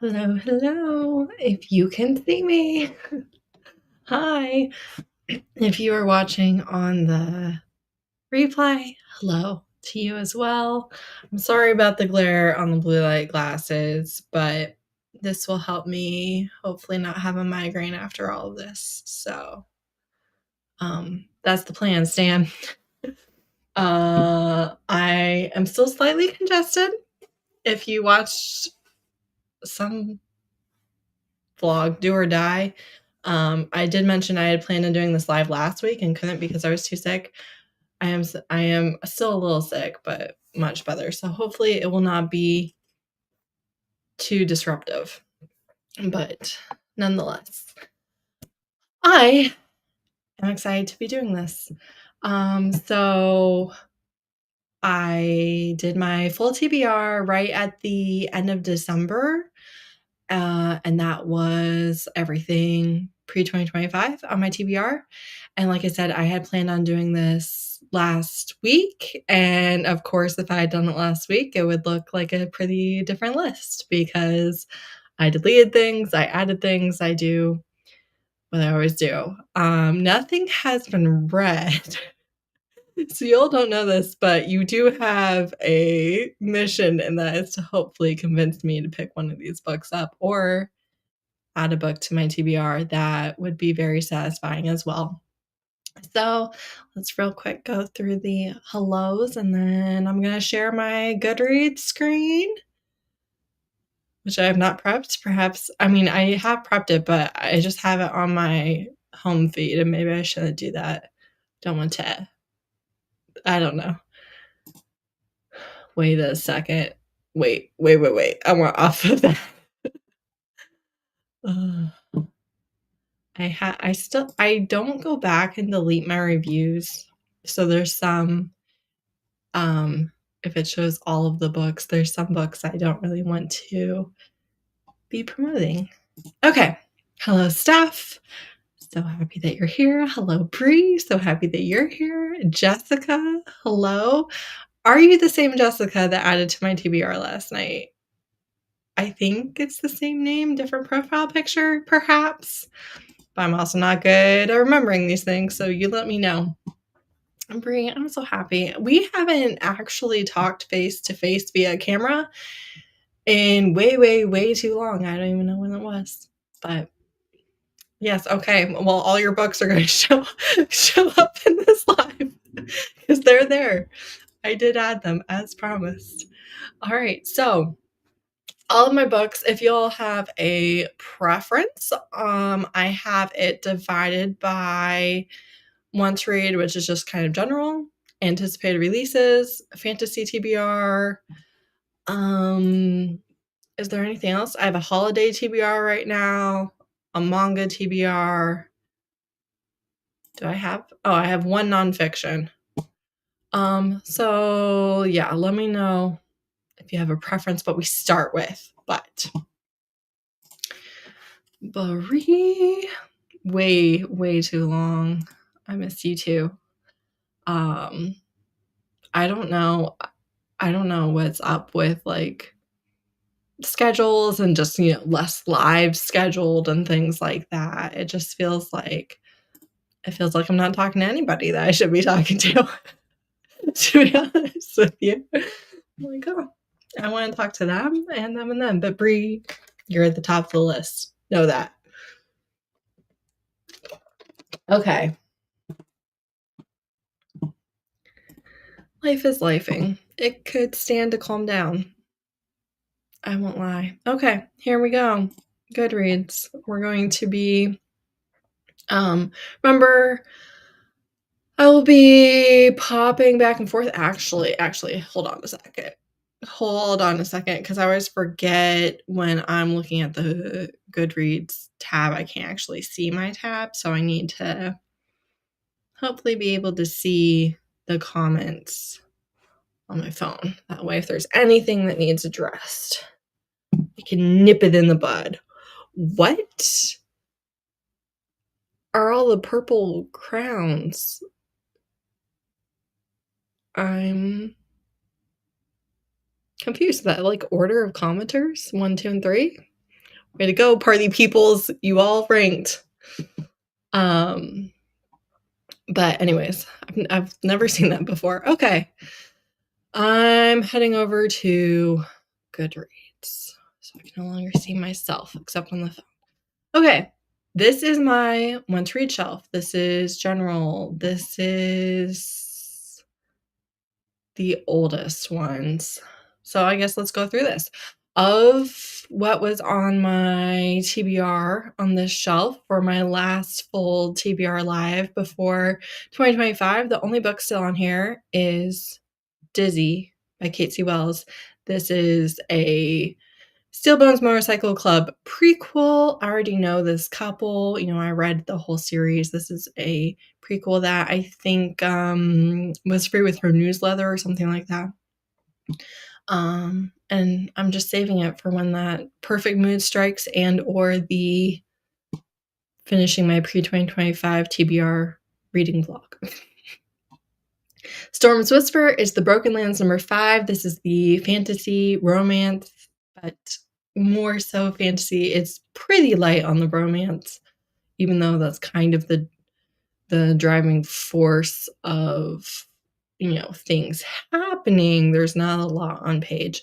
Hello, hello. If you can see me, hi. If you are watching on the replay, hello to you as well. I'm sorry about the glare on the blue light glasses, but this will help me hopefully not have a migraine after all of this. So, that's the plan, Stan. I am still slightly congested. If you watched some vlog, Do or Die, I did mention I had planned on doing this live last week and couldn't because I was too sick. I am still a little sick, but much better. So hopefully it will not be too disruptive. But nonetheless, I am excited to be doing this. So I did my full TBR right at the end of December. And that was everything pre-2025 on my TBR. And like I said, I had planned on doing this last week. And of course, if I had done it last week, it would look like a pretty different list because I deleted things, I added things, I do what I always do. Nothing has been read. So y'all don't know this, but you do have a mission, and that is to hopefully convince me to pick one of these books up or add a book to my TBR. That would be very satisfying as well. So let's real quick go through the hellos, and then I'm going to share my Goodreads screen, which I have not prepped. Perhaps, I mean, I have prepped it, but I just have it on my home feed, and maybe I shouldn't do that. Don't want to, I don't know. Wait a second. Wait. I want off of that. I don't go back and delete my reviews. So there's some, if it shows all of the books, there's some books I don't really want to be promoting. Okay. Hello, Steph. So happy that you're here. Hello, Bree. So happy that you're here. Jessica, hello. Are you the same Jessica that added to my TBR last night? I think it's the same name, different profile picture, perhaps. But I'm also not good at remembering these things, so you let me know. Brie, I'm so happy. We haven't actually talked face to face via camera in way too long. I don't even know when it was. But yes, okay. Well, all your books are going to show up in this live because they're there. I did add them as promised. All right, so all of my books, if y'all have a preference, I have it divided by want to read, which is just kind of general, anticipated releases, fantasy TBR. Is there anything else? I have a holiday TBR right now, a manga TBR. Do I have? Oh, I have one nonfiction. So yeah, let me know if you have a preference, what we start with. But Brie, way too long. I miss you too. I don't know what's up with like schedules and just, less live scheduled and things like that. It just feels like I'm not talking to anybody that I should be talking to be honest with you. I'm like, oh, I want to talk to them and them and them. But Brie, you're at the top of the list. Know that. Okay. Life is lifing. It could stand to calm down. I won't lie. Okay, here we go. Goodreads. We're going to be, remember, I will be popping back and forth. Actually, hold on a second, because I always forget when I'm looking at the Goodreads tab. I can't actually see my tab, so I need to hopefully be able to see the comments on my phone. That way, if there's anything that needs addressed, I can nip it in the bud. What are all the purple crowns? I'm confused. That like order of commenters 1, 2, and 3. Way to go, party peoples. You all ranked. But anyways, I've never seen that before. Okay. I'm heading over to Goodreads. So I can no longer see myself except on the phone. Okay. This is my want to read shelf. This is general. This is the oldest ones. So I guess let's go through this. Of what was on my TBR on this shelf for my last full TBR live before 2025, the only book still on here is Dizzy by Kate C. Wells. This is a Steel Bones Motorcycle Club prequel. I already know this couple. I read the whole series. This is a prequel that I think was free with her newsletter or something like that. And I'm just saving it for when that perfect mood strikes and or the finishing my pre-2025 TBR reading vlog. Storm's Whisper is the Broken Lands number 5. This is the fantasy romance, but more so fantasy. It's pretty light on the romance, even though that's kind of the driving force of things happening. There's not a lot on page,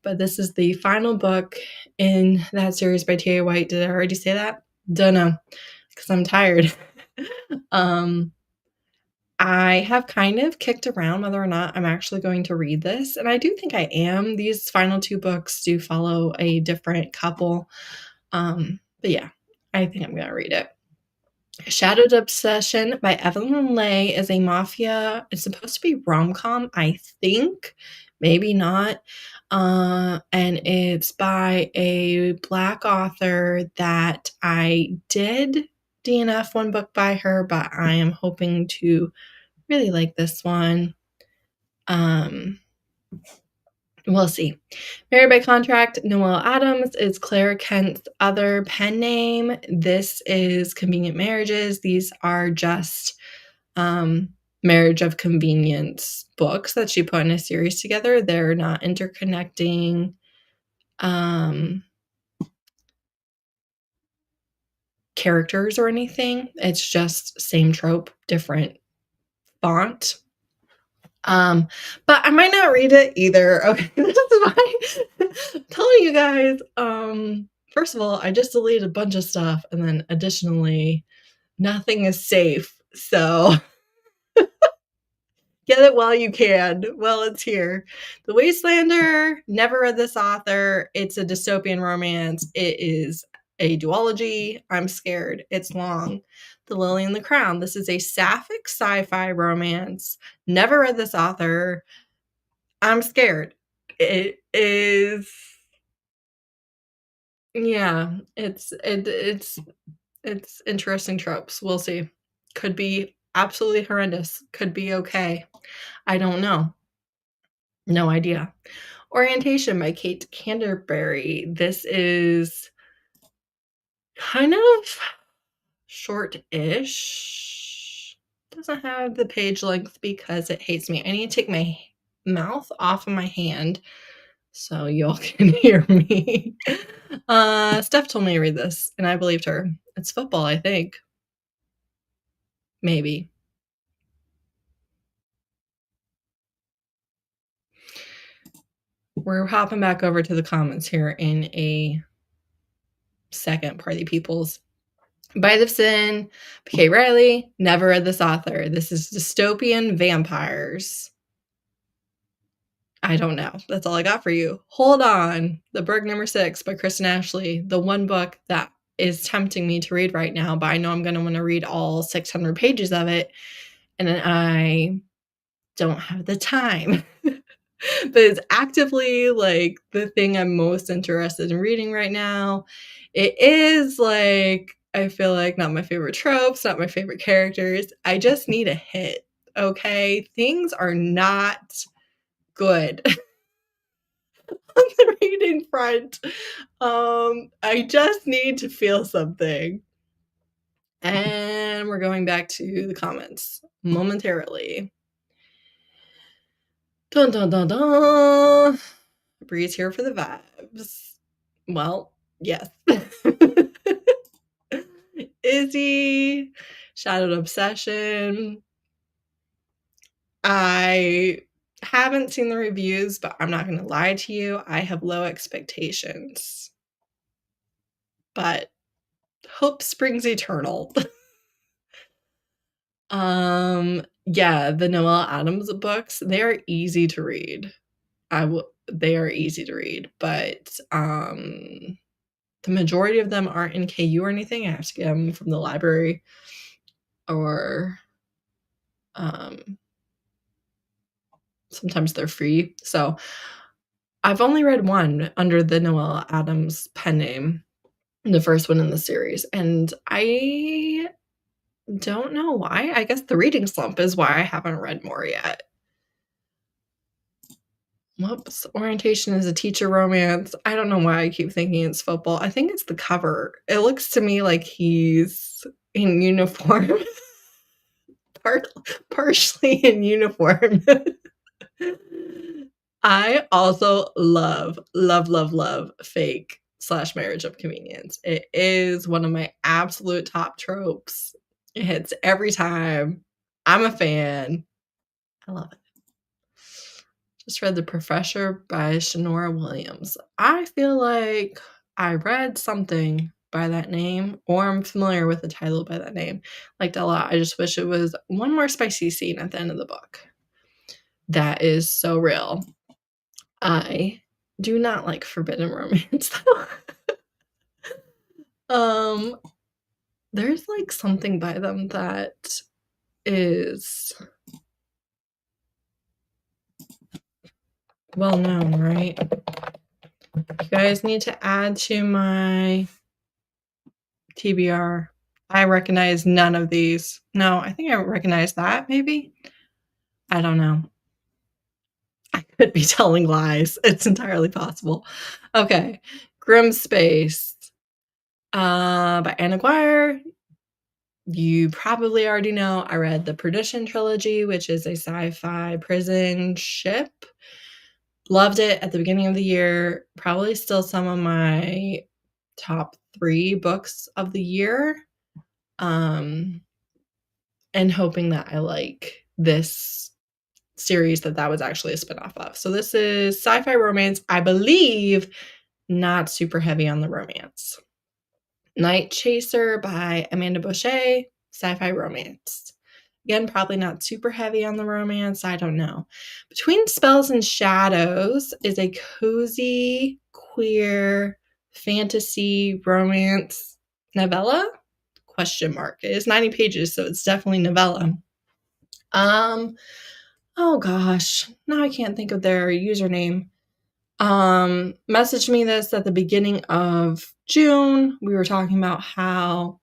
but this is the final book in that series by T.A. White. Did I already say that? Don't know, because I'm tired. I have kind of kicked around whether or not I'm actually going to read this, and I do think I am. These final 2 books do follow a different couple, but yeah, I think I'm gonna read it. Shadowed Obsession by Evelyn Lay is a mafia. It's supposed to be rom-com, I think. Maybe not. And it's by a Black author that I did DNF one book by her, but I am hoping to really like this one. We'll see. Married by Contract, Noelle Adams is Claire Kent's other pen name. This is Convenient Marriages. These are just marriage of convenience books that she put in a series together. They're not interconnecting characters or anything. It's just same trope, different font. But I might not read it either. Okay, this is why I'm telling you guys. First of all, I just deleted a bunch of stuff, and then additionally, nothing is safe. So get it while you can. Well, it's here. The Wastelander. Never read this author. It's a dystopian romance. It is a duology. I'm scared. It's long. The Lily and the Crown. This is a sapphic sci-fi romance. Never read this author. I'm scared. It is, yeah, it's interesting tropes. We'll see. Could be absolutely horrendous. Could be okay. I don't know. No idea. Orientation by Kate Canterbury. This is kind of short-ish. Doesn't have the page length because it hates me. I need to take my mouth off of my hand so y'all can hear me. Steph told me to read this, and I believed her. It's football, I think. Maybe. We're hopping back over to the comments here in a second, party peoples. Bite of Sin, P.K. Riley. Never read this author. This is dystopian vampires. I don't know. That's all I got for you. Hold On, The Berg number 6 by Kristen Ashley. The one book that is tempting me to read right now, but I know I'm going to want to read all 600 pages of it, and I don't have the time. But it's actively like the thing I'm most interested in reading right now. It is like, I feel like not my favorite tropes, not my favorite characters. I just need a hit. Okay? Things are not good on the reading front. I just need to feel something. And we're going back to the comments momentarily. Dun dun dun dun. Bree's here for the vibes. Well, Yes. Izzy, Shadowed Obsession. I haven't seen the reviews, but I'm not going to lie to you. I have low expectations. But hope springs eternal. Yeah, the Noelle Adams books, they are easy to read. They are easy to read, but the majority of them aren't in KU or anything. I have to get them from the library or sometimes they're free. So I've only read one under the Noelle Adams pen name, the first one in the series, and I don't know why. I guess the reading slump is why I haven't read more yet. Whoops. Orientation is a teacher romance. I don't know why I keep thinking it's football. I think it's the cover. It looks to me like he's in uniform. Partially in uniform. I also love fake / marriage of convenience. It is one of my absolute top tropes. It hits every time. I'm a fan. I love it. Just read The Professor by Shanora Williams. I feel like I read something by that name, or I'm familiar with the title by that name. Liked it a lot. I just wish it was one more spicy scene at the end of the book. That is so real. I do not like forbidden romance though. There's like something by them that is well known, right? You guys need to add to my TBR. I recognize none of these. No, I think I recognize that, maybe. I don't know. I could be telling lies. It's entirely possible. Okay. Grim Space by Anna Guire. You probably already know I read the Perdition trilogy, which is a sci-fi prison ship. Loved it at the beginning of the year. Probably still some of my top 3 books of the year. And hoping that I like this series that was actually a spinoff of. So this is sci-fi romance, I believe, not super heavy on the romance. Night Chaser by Amanda Boucher, sci-fi romance. Again, probably not super heavy on the romance. I don't know. Between Spells and Shadows is a cozy, queer, fantasy romance novella? ? It is 90 pages, so it's definitely novella. Oh gosh, now I can't think of their username. Messaged me this at the beginning of June. We were talking about how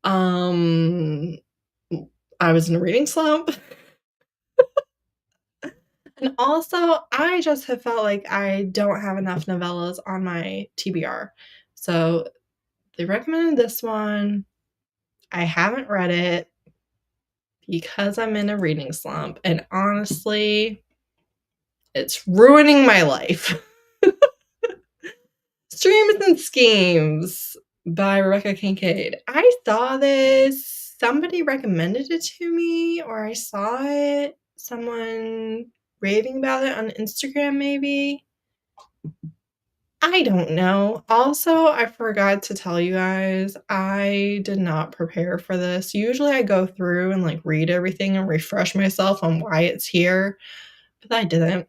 I was in a reading slump. And also, I just have felt like I don't have enough novellas on my TBR. So they recommended this one. I haven't read it because I'm in a reading slump. And honestly, it's ruining my life. Streams and Schemes by Rebecca Kincaid. I saw this. Somebody recommended it to me, or I saw it. Someone raving about it on Instagram, maybe. I don't know. Also, I forgot to tell you guys, I did not prepare for this. Usually I go through and like read everything and refresh myself on why it's here, but I didn't.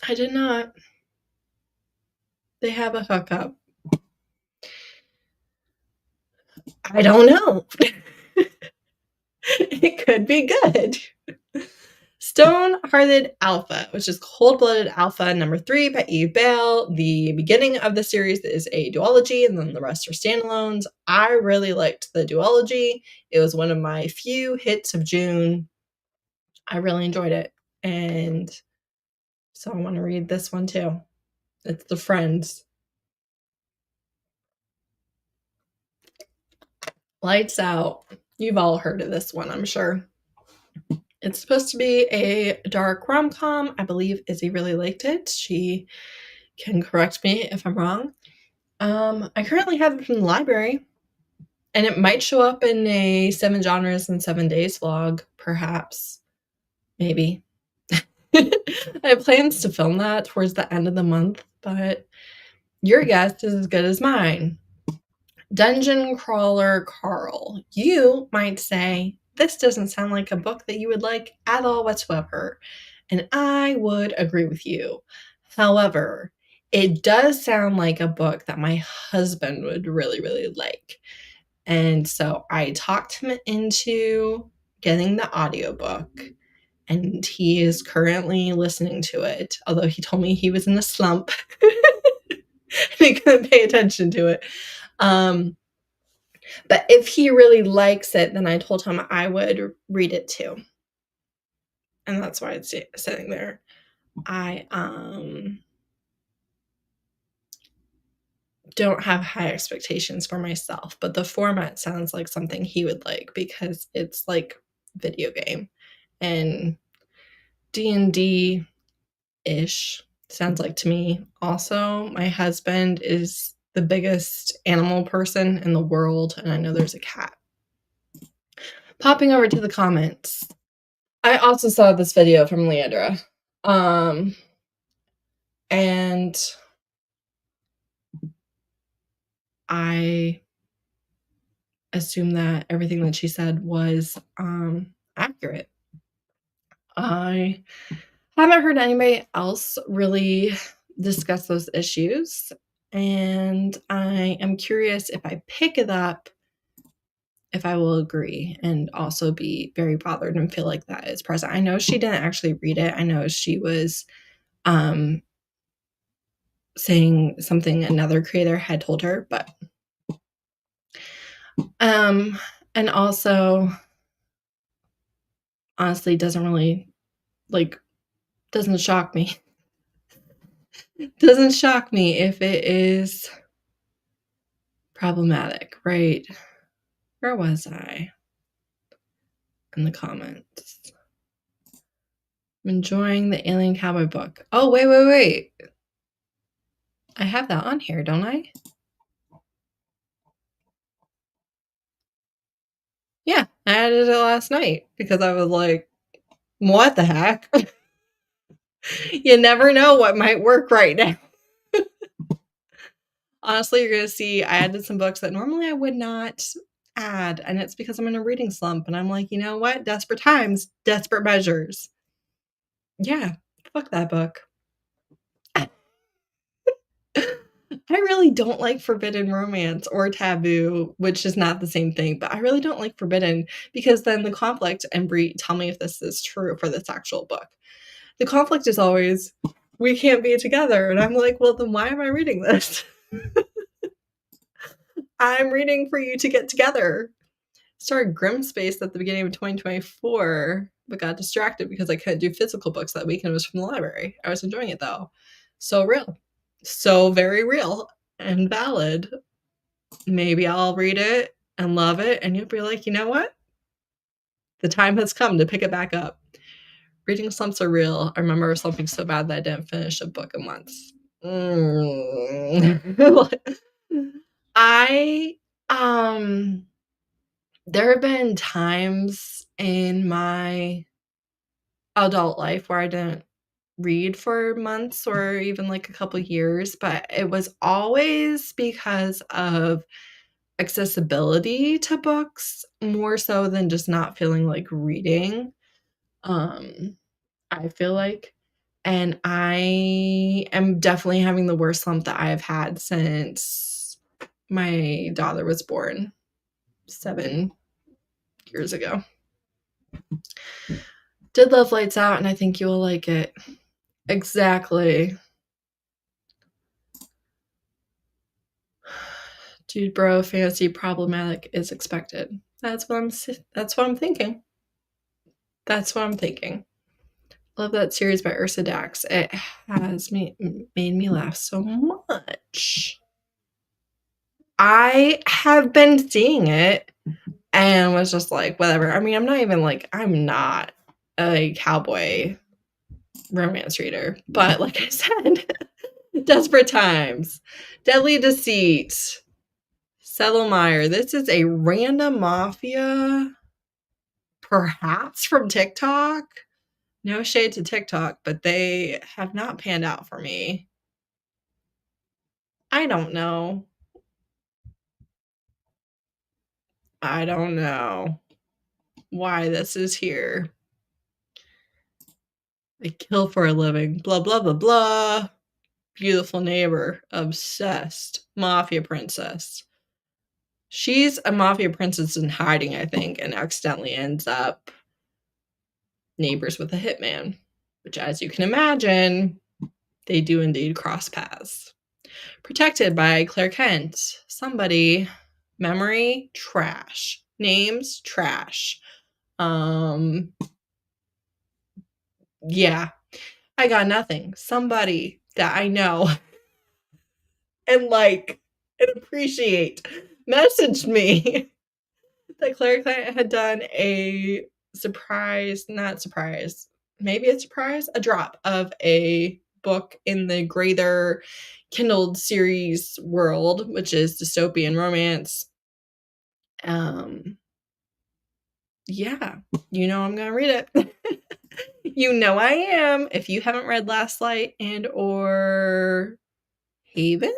I did not. They have a hookup. I don't know. It could be good. Stone-Hearted Alpha, which is Cold-Blooded Alpha number 3 by Eve Bale. The beginning of the series is a duology, and then the rest are standalones. I really liked the duology. It was one of my few hits of June. I really enjoyed it, and so I want to read this one too. It's The Friends. Lights Out. You've all heard of this one, I'm sure. It's supposed to be a dark rom-com. I believe Izzy really liked it. She can correct me if I'm wrong. I currently have it from the library, and it might show up in a 7 Genres in 7 Days vlog, perhaps. Maybe. I have plans to film that towards the end of the month, but your guess is as good as mine. Dungeon Crawler Carl, you might say, this doesn't sound like a book that you would like at all whatsoever, and I would agree with you. However, it does sound like a book that my husband would really, really like. And so I talked him into getting the audiobook, and he is currently listening to it, although he told me he was in a slump and he couldn't pay attention to it. But if he really likes it, then I told him I would read it too. And that's why it's sitting there. I don't have high expectations for myself, but the format sounds like something he would like because it's like video game and D&D-ish, sounds like to me. Also, my husband is the biggest animal person in the world, and I know there's a cat. Popping over to the comments. I also saw this video from Leandra. And I assume that everything that she said was accurate. I haven't heard anybody else really discuss those issues, and I am curious if I pick it up, if I will agree and also be very bothered and feel like that is present. I know she didn't actually read it. I know she was saying something another creator had told her, but and also honestly doesn't really doesn't shock me. Doesn't shock me if it is problematic, right? Where was I? In the comments. I'm enjoying the Alien Cowboy book. Oh, wait. I have that on here, don't I? Yeah, I added it last night because I was like, what the heck? You never know what might work right now. Honestly, you're going to see I added some books that normally I would not add, and it's because I'm in a reading slump, and I'm like, you know what? Desperate times, desperate measures. Yeah, fuck that book. I really don't like forbidden romance or taboo, which is not the same thing, but I really don't like forbidden because then the conflict, and Brie, tell me if this is true for this actual book. The conflict is always, we can't be together. And I'm like, well, then why am I reading this? I'm reading for you to get together. Started Grimspace at the beginning of 2024, but got distracted because I couldn't do physical books that week and it was from the library. I was enjoying it though. So real. So very real and valid. Maybe I'll read it and love it, and you'll be like, you know what? The time has come to pick it back up. Reading slumps are real. I remember something so bad that I didn't finish a book in months. There have been times in my adult life where I didn't read for months or even like a couple years, but it was always because of accessibility to books more so than just not feeling like reading. I feel like, and I am definitely having the worst slump that I have had since my daughter was born 7 years ago. Did love Lights Out, and I think you will like it. Exactly. Dude, bro, fantasy problematic is expected. That's what I'm thinking. That's what I'm thinking. Love that series by Ursa Dax. It has made me laugh so much. I have been seeing it and was just like, whatever. I mean, I'm not a cowboy romance reader, but like I said, desperate times. Deadly Deceit. Settlemire. This is a random mafia, perhaps from TikTok. No shade to TikTok, but they have not panned out for me. I don't know. I don't know why this is here. They kill for a living. Blah, blah, blah, blah. Beautiful neighbor. Obsessed. Mafia princess. She's a mafia princess in hiding, I think, and accidentally ends up neighbors with a hitman, which, as you can imagine, they do indeed cross paths. Protected by Claire Kent. Somebody. Memory, trash. Names, trash. Yeah. I got nothing. Somebody that I know and like and appreciate messaged me that Claire Kent had done a a drop of a book in the Greater Kindled series world, which is dystopian romance. Yeah, you know I'm gonna read it. You know I am. If you haven't read Last Light and or Haven,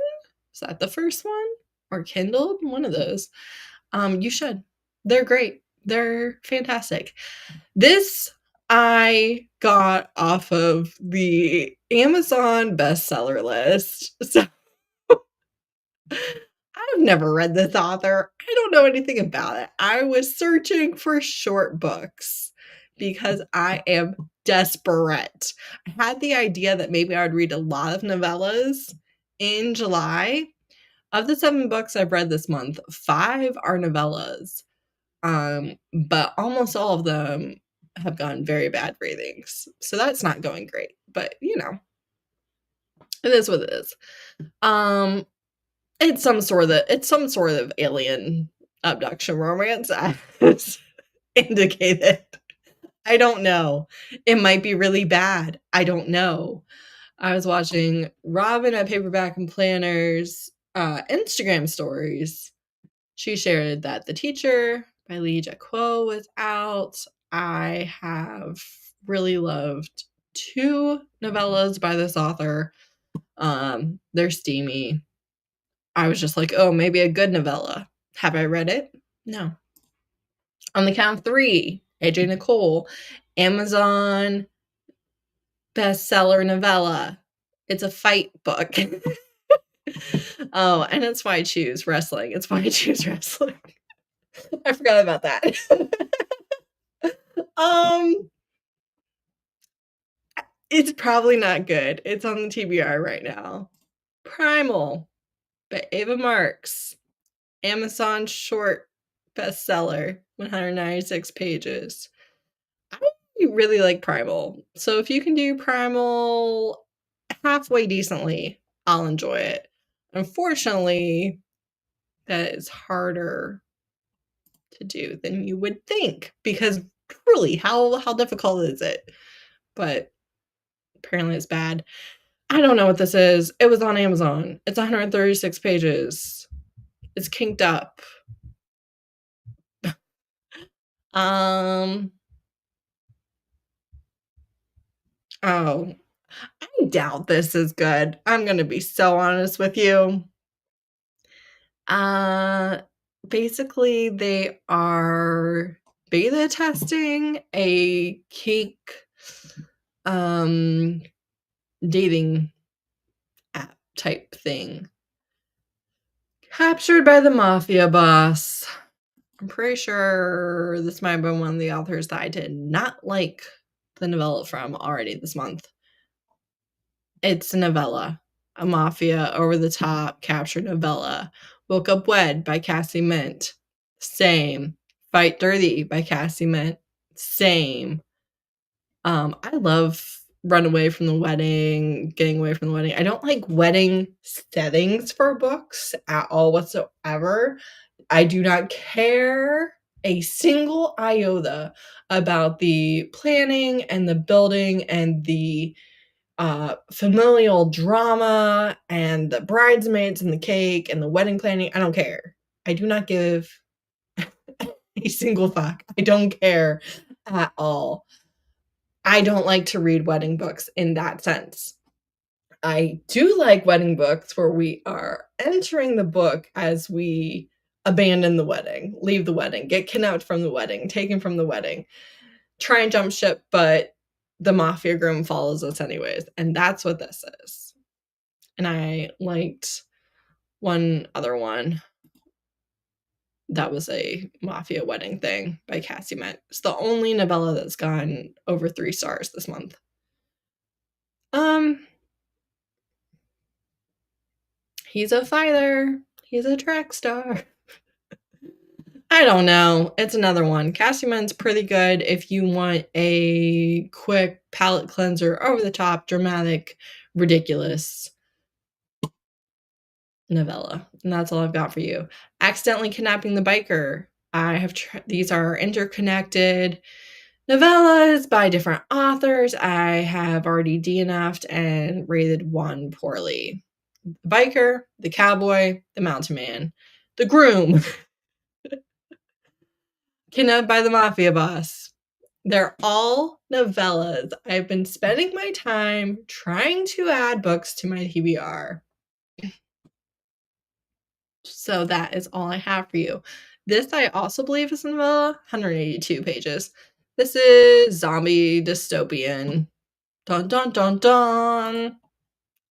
is that the first one? Or Kindled? One of those. You should. They're great. They're fantastic. This I got off of the Amazon bestseller list. So I've never read this author. I don't know anything about it. I was searching for short books because I am desperate. I had the idea that maybe I would read a lot of novellas in July. Of the 7 books I've read this month, 5 are novellas. But almost all of them have gotten very bad ratings. So that's not going great. But you know, it is what it is. It's some sort of alien abduction romance, as indicated. I don't know. It might be really bad. I don't know. I was watching Robin at Paperback and Planners Instagram stories. She shared that The Teacher by Lee Jacquot was out. I have really loved 2 novellas by this author. They're steamy. I was just like, oh, maybe a good novella. Have I read it? No. On the count of 3, AJ Nicole, Amazon bestseller novella. It's a fight book. Oh, and it's why I choose wrestling. It's why I choose wrestling. I forgot about that. It's probably not good. It's on the TBR right now. Primal by Ava Marx. Amazon short bestseller, 196 pages. I really like Primal. So if you can do Primal halfway decently, I'll enjoy it. Unfortunately, that is harder to do than you would think, because truly, how difficult is it? But apparently it's bad. I don't know what this is. It was on Amazon. It's 136 pages. It's kinked up. Oh, I doubt this is good. I'm gonna be so honest with you. Basically, they are beta testing a kink dating app type thing. Captured by the mafia boss. I'm pretty sure this might have been one of the authors that I did not like the novella from already this month. It's a novella. A mafia over-the-top captured novella. Woke Up Wed by Cassie Mint. Same. Fight Dirty by Cassie Mint. Same. I love Run Away from the Wedding, Getting Away from the Wedding. I don't like wedding settings for books at all whatsoever. I do not care a single iota about the planning and the building and the familial drama and the bridesmaids and the cake and the wedding planning. I don't care. I do not give a single fuck. I don't care at all. I don't like to read wedding books in that sense. I do like wedding books where we are entering the book as we abandon the wedding, leave the wedding, get kidnapped from the wedding, taken from the wedding, try and jump ship, but the mafia groom follows us anyways. And that's what this is. And I liked one other one that was a mafia wedding thing by Cassie Ment. It's the only novella that's gotten over 3 stars this month. He's a fighter. He's a track star. I don't know. It's another one. Cassie Ment's pretty good if you want a quick palate cleanser, over the top, dramatic, ridiculous novella. And that's all I've got for you. Accidentally Kidnapping the Biker. These are interconnected novellas by different authors. I have already DNF'd and rated one poorly. The biker, the cowboy, the mountain man, the groom, kidnapped by the mafia boss. They're all novellas. I've been spending my time trying to add books to my TBR. So that is all I have for you. This I also believe is a novella, 182 pages. This is zombie dystopian. Dun dun dun dun.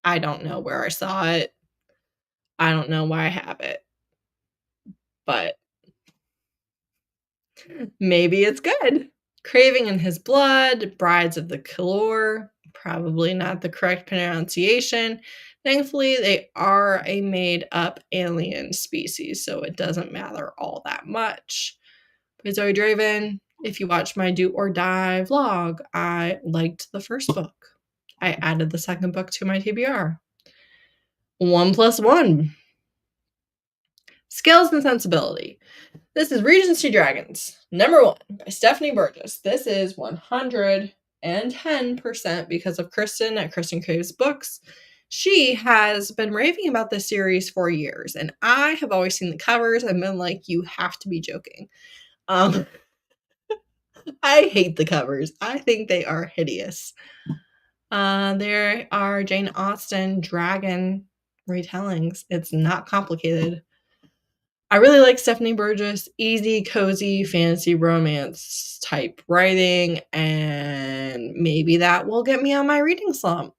I don't know where I saw it. I don't know why I have it. But maybe it's good. Craving in His Blood, Brides of the Killor, probably not the correct pronunciation. Thankfully, they are a made-up alien species, so it doesn't matter all that much. By Zoe Draven, if you watch my Do or Die vlog, I liked the first book. I added the second book to my TBR. 1+1. Skills and Sensibility. This is Regency Dragons, number 1 by Stephanie Burgess. This is 110% because of Kristen at Kristen Craves Books. She has been raving about this series for years, and I have always seen the covers and been like, you have to be joking. I hate the covers. I think they are hideous. There are Jane Austen dragon retellings. It's not complicated. I really like Stephanie Burgess, easy, cozy, fantasy romance type writing, and maybe that will get me on my reading slump.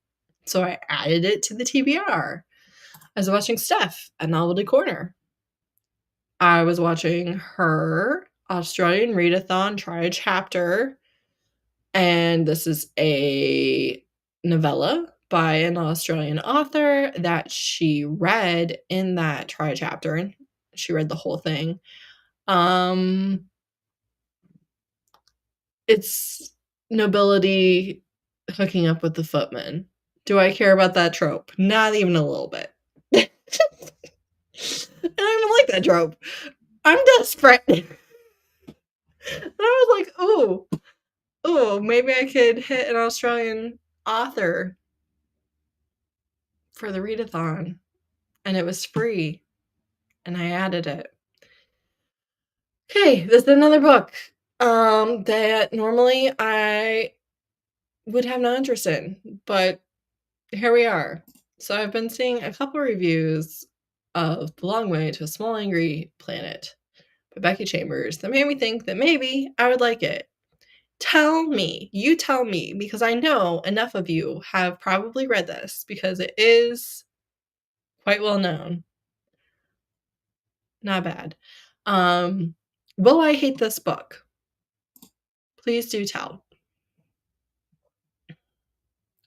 So I added it to the TBR. I was watching Steph at Novelty Corner. I was watching her Australian readathon, try a chapter, and this is a novella by an Australian author that she read in that try a chapter. She read the whole thing. It's nobility hooking up with the footman. Do I care about that trope? Not even a little bit. I don't even like that trope. I'm desperate. And I was like, oh, maybe I could hit an Australian author for the readathon. And it was free. And I added it. Okay, this is another book that normally I would have no interest in, but here we are. So I've been seeing a couple reviews of The Long Way to a Small Angry Planet by Becky Chambers that made me think that maybe I would like it. You tell me, because I know enough of you have probably read this because it is quite well known. Not bad. Will I hate this book? Please do tell.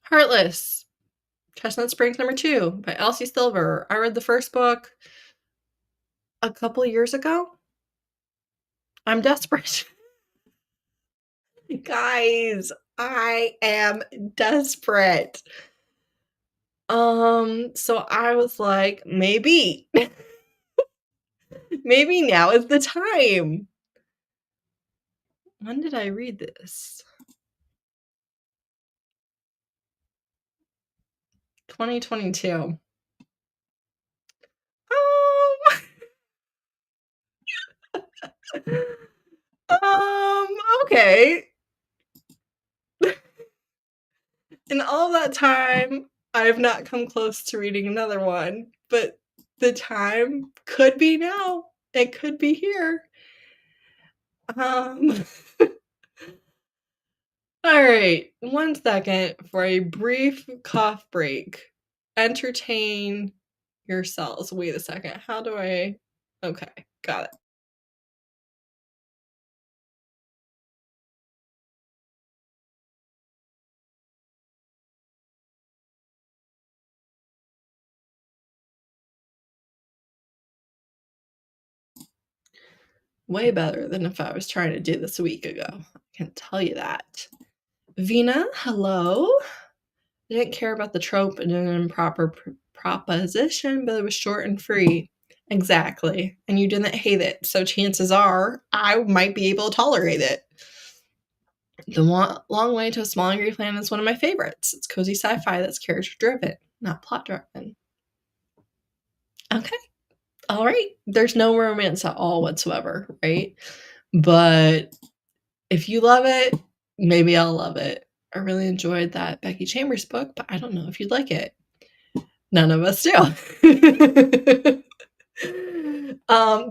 Heartless, Chestnut Springs number 2 by Elsie Silver. I read the first book a couple years ago. I'm desperate. Guys, I am desperate. So I was like, maybe. Maybe now is the time. When did I read this? 2022. Okay. In all that time, I have not come close to reading another one, but the time could be now. It could be here. All right, 1 second for a brief cough break. Entertain yourselves. Wait a second. How do I? Okay, got it. Way better than if I was trying to do this a week ago. I can tell you that. Vina, hello. I didn't care about the trope and an improper proposition, but it was short and free. Exactly. And you didn't hate it, so chances are I might be able to tolerate it. The Long Way to a Small Angry Planet is one of my favorites. It's cozy sci-fi that's character-driven, not plot-driven. Okay. All right. There's no romance at all whatsoever, right? But if you love it, maybe I'll love it. I really enjoyed that Becky Chambers book, but I don't know if you'd like it. None of us do.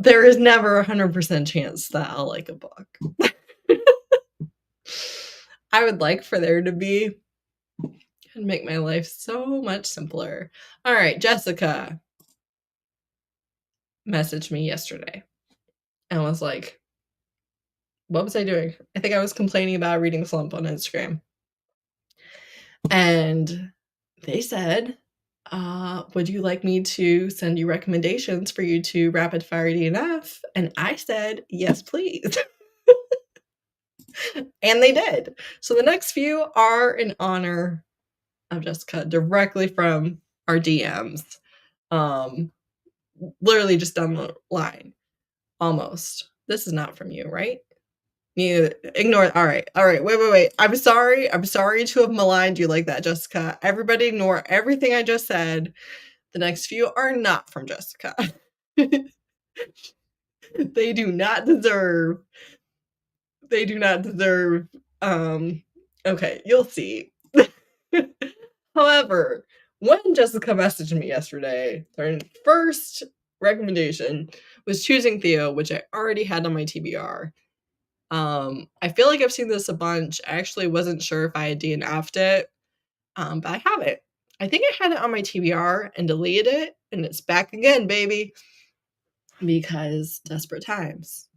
There is never a 100% chance that I'll like a book. I would like for there to be. It'd make my life so much simpler. All right, Jessica messaged me yesterday and was like, what was I doing? I think I was complaining about a reading slump on Instagram. And they said, would you like me to send you recommendations for you to rapid fire DNF? And I said, yes, please. And they did. So the next few are in honor of Jessica, directly from our DMs. Literally just down the line. Almost. This is not from you, right? You ignore it. All right. Wait. I'm sorry to have maligned you like that, Jessica. Everybody ignore everything I just said. The next few are not from Jessica. They do not deserve. Okay, you'll see. However, when Jessica messaged me yesterday, her first recommendation was Choosing Theo, which I already had on my TBR. I feel like I've seen this a bunch. I actually wasn't sure if I had DNF'd it, but I have it. I think I had it on my TBR and deleted it, and it's back again, baby. Because desperate times.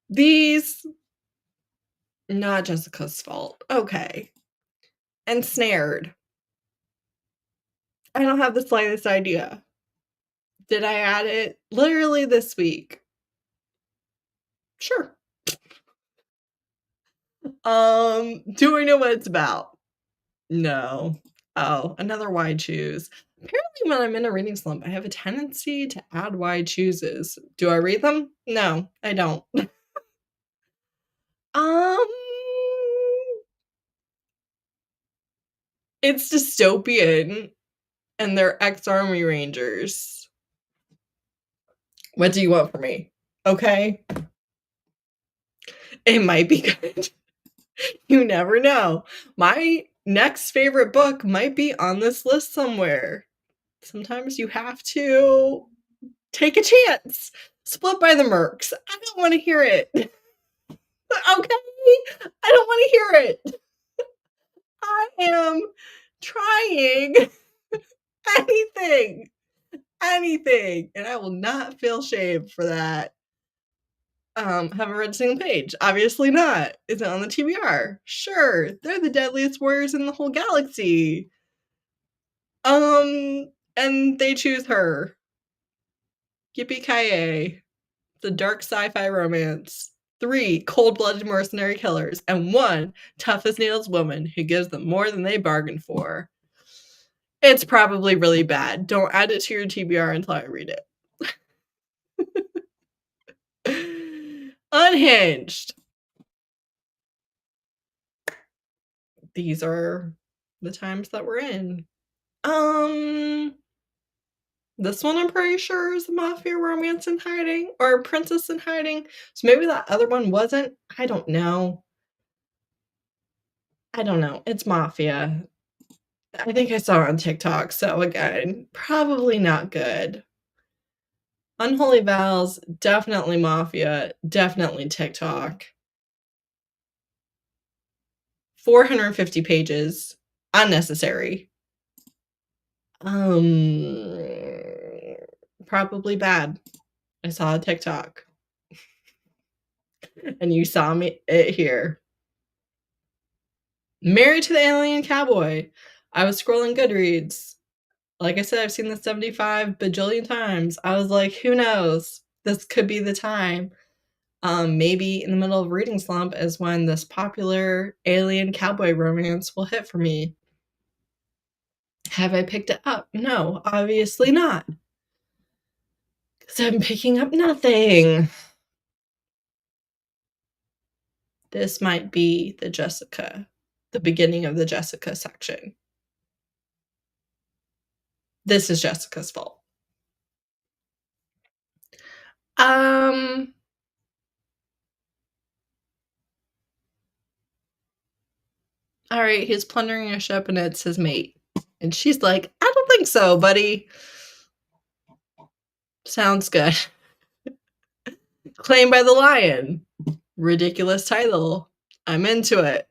These, not Jessica's fault. Okay. Ensnared. I don't have the slightest idea. Did I add it literally this week? Sure. Do I know what it's about? No. Oh, another why choose. Apparently when I'm in a reading slump, I have a tendency to add why chooses. Do I read them? No, I don't. It's dystopian and they're ex-army rangers. What do you want from me? Okay? It might be good. You never know. My next favorite book might be on this list somewhere. Sometimes you have to take a chance. Split by the Mercs. I don't want to hear it. Okay? I don't want to hear it. I am trying anything, and I will not feel shame for that. Haven't read a single page. Obviously not. Is it on the TBR? Sure. They're the deadliest warriors in the whole galaxy. And they choose her. Yippee-ki-yay. The dark sci-fi romance. 3 cold-blooded mercenary killers. And 1 tough as nails woman who gives them more than they bargained for. It's probably really bad. Don't add it to your TBR until I read it. Unhinged. These are the times that we're in. This one I'm pretty sure is a mafia romance in hiding, or a princess in hiding. So maybe that other one wasn't. I don't know. It's mafia. I think I saw it on TikTok, so again, probably not good. Unholy Vows, definitely mafia, definitely TikTok. 450 pages, unnecessary. Probably bad. I saw a TikTok. And you saw it here. Married to the Alien Cowboy. I was scrolling Goodreads. Like I said, I've seen this 75 bajillion times. I was like, who knows? This could be the time. Maybe in the middle of a reading slump is when this popular alien cowboy romance will hit for me. Have I picked it up? No, obviously not. Because I'm picking up nothing. This might be the beginning of the Jessica section. This is Jessica's fault. All right, he's plundering a ship and it's his mate. And she's like, I don't think so, buddy. Sounds good. Claimed by the Lion. Ridiculous title. I'm into it.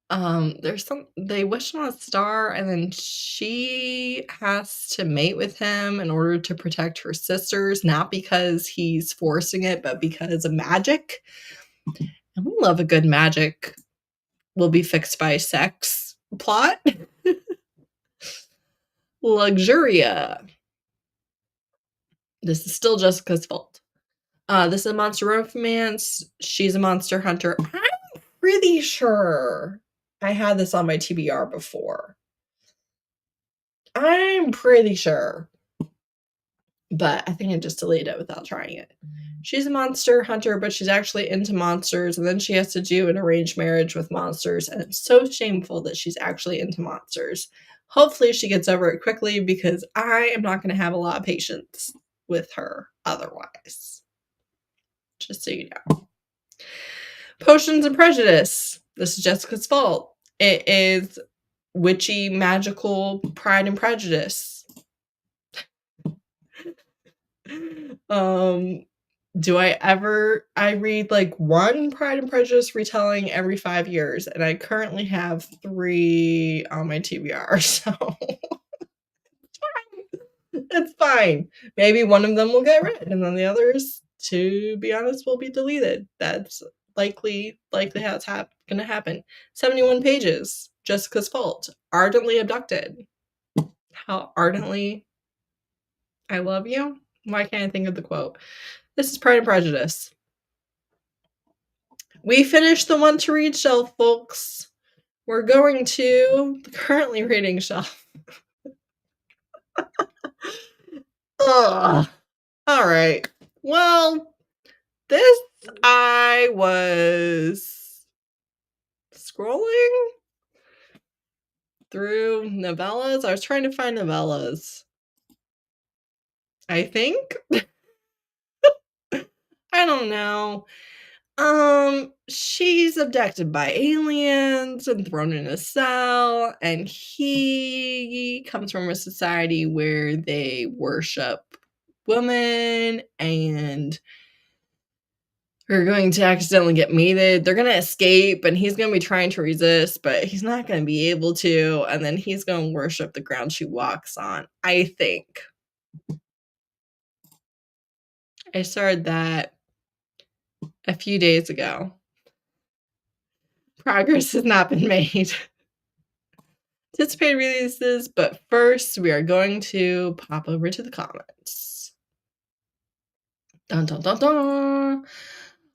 They wish him a star, and then she has to mate with him in order to protect her sisters, not because he's forcing it, but because of magic. And we love a good magic will be fixed by sex plot. Luxuria. This is still Jessica's fault. This is a monster romance. She's a monster hunter. I'm pretty sure I had this on my TBR before. I'm pretty sure. But I think I just deleted it without trying it. She's a monster hunter, but she's actually into monsters, and then she has to do an arranged marriage with monsters, and it's so shameful that she's actually into monsters. Hopefully she gets over it quickly, because I am not going to have a lot of patience with her otherwise. Just so you know. Potions and Prejudice. This is Jessica's fault. It is witchy, magical Pride and Prejudice. I read like one Pride and Prejudice retelling every 5 years, and I currently have 3 on my TBR, so it's fine. Maybe one of them will get read, and then the others, to be honest, will be deleted. That's likely how it's gonna happen. 71 pages. Jessica's fault. Ardently abducted. How ardently I love you? Why can't I think of the quote? This is Pride and Prejudice. We finished the want to read shelf, folks. We're going to the currently reading shelf. Ugh. All right. Well, this I was scrolling through novellas. I was trying to find novellas. I think. I don't know. She's abducted by aliens and thrown in a cell, and he comes from a society where they worship women and are going to accidentally get mated. They're going to escape, and he's going to be trying to resist, but he's not going to be able to, and then he's going to worship the ground she walks on, I think. I started that a few days ago. Progress has not been made. Anticipated releases, but first we are going to pop over to the comments. Dun dun dun dun!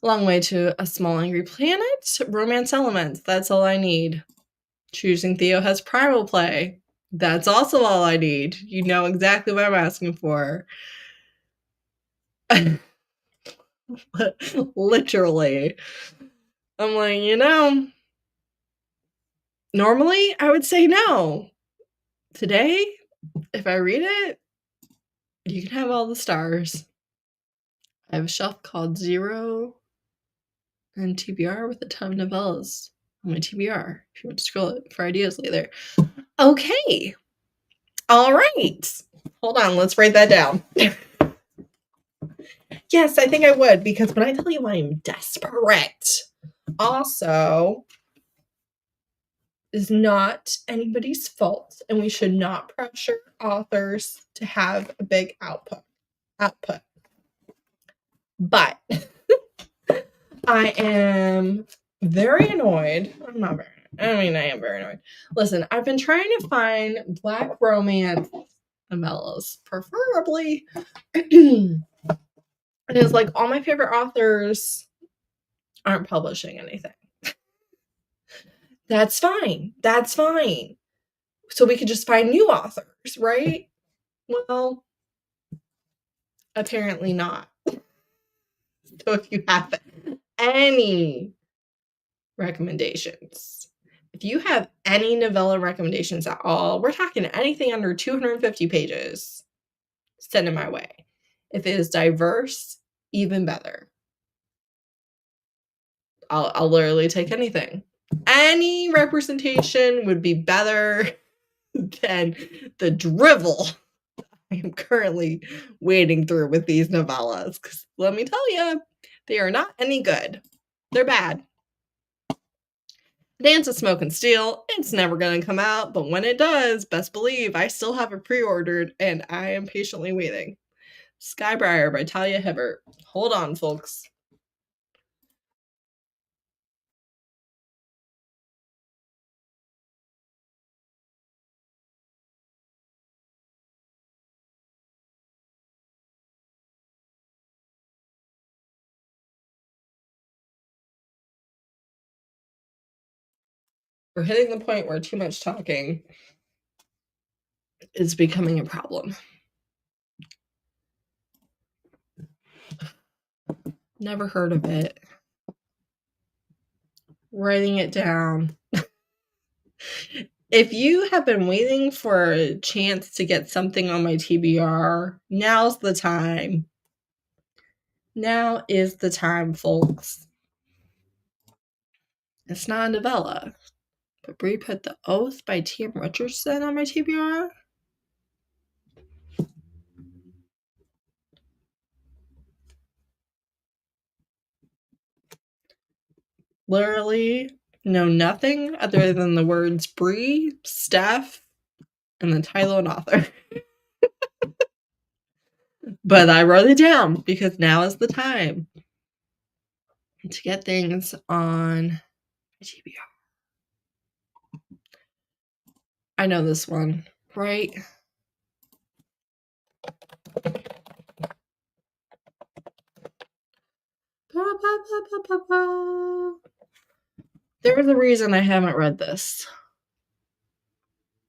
Long way to a small angry planet. Romance elements. That's all I need. Choosing Theo has primal play. That's also all I need. You know exactly what I'm asking for. Literally. I'm like, Normally, I would say no. Today, if I read it, you can have all the stars. I have a shelf called Zero and TBR with a ton of novellas on my TBR, if you want to scroll it for ideas later. Okay. All right. Hold on, let's write that down. Yes, I think I would, because when I tell you I'm desperate, also is not anybody's fault, and we should not pressure authors to have a big output. But I am very annoyed. I'm not very annoyed. I mean, I am very annoyed. Listen, I've been trying to find Black romance novellas, preferably. And it's like all my favorite authors aren't publishing anything. That's fine. That's fine. So we could just find new authors, right? Well, apparently not. So if you have any recommendations, if you have any novella recommendations at all, we're talking anything under 250 pages, send it my way. If it is diverse, even better. I'll literally take anything. Any representation would be better than the drivel I am currently wading through with these novellas. Because let me tell you, they are not any good. They're bad. Dance of Smoke and Steel, it's never going to come out, but when it does, best believe I still have it pre-ordered and I am patiently waiting. Skybriar by Talia Hibbert. Hold on, folks. We're hitting the point where too much talking is becoming a problem. Never heard of it. Writing it down. If you have been waiting for a chance to get something on my TBR, now's the time. Now is the time, folks. It's not a novella. But Bree put The Oath by T.M. Richardson on my TBR. Literally know nothing other than the words Bree, Steph, and the title and author. But I wrote it down because now is the time to get things on my TBR. I know this one, right? There is a reason I haven't read this.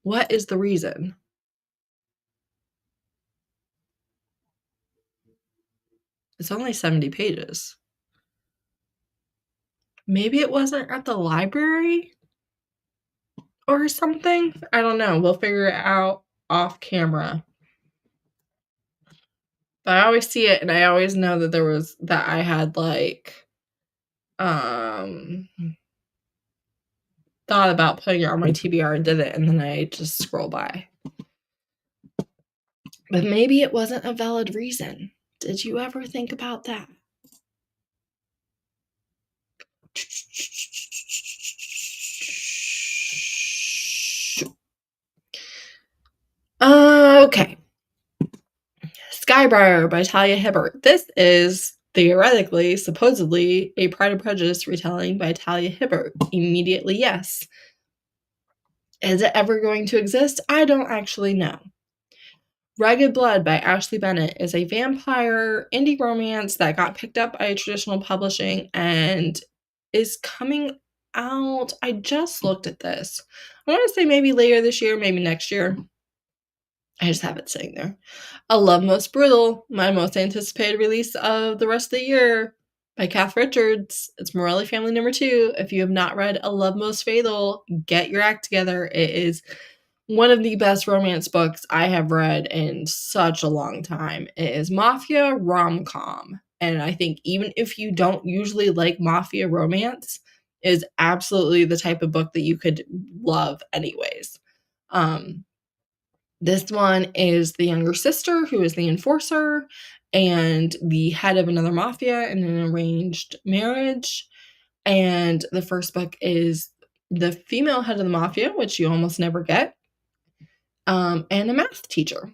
What is the reason? It's only 70 pages. Maybe it wasn't at the library or something? I don't know. We'll figure it out off camera. But I always see it and I always know that I had like thought about putting it on my TBR and did it, and then I just scroll by. But maybe it wasn't a valid reason. Did you ever think about that? Okay. Skybriar by Talia Hibbert. This is theoretically, supposedly, a Pride and Prejudice retelling by Talia Hibbert. Immediately, yes. Is it ever going to exist? I don't actually know. Ragged Blood by Ashley Bennett is a vampire indie romance that got picked up by traditional publishing and is coming out. I just looked at this. I want to say maybe later this year, maybe next year. I just have it sitting there. A Love Most Brutal, my most anticipated release of the rest of the year. by Kath Richards. It's Morelli Family number 2. If you have not read A Love Most Fatal, get your act together. It is one of the best romance books I have read in such a long time. It is mafia rom-com. And I think even if you don't usually like mafia romance, it is absolutely the type of book that you could love anyways. This one is the younger sister who is the enforcer and the head of another mafia in an arranged marriage. And the first book is the female head of the mafia, which you almost never get, and a math teacher.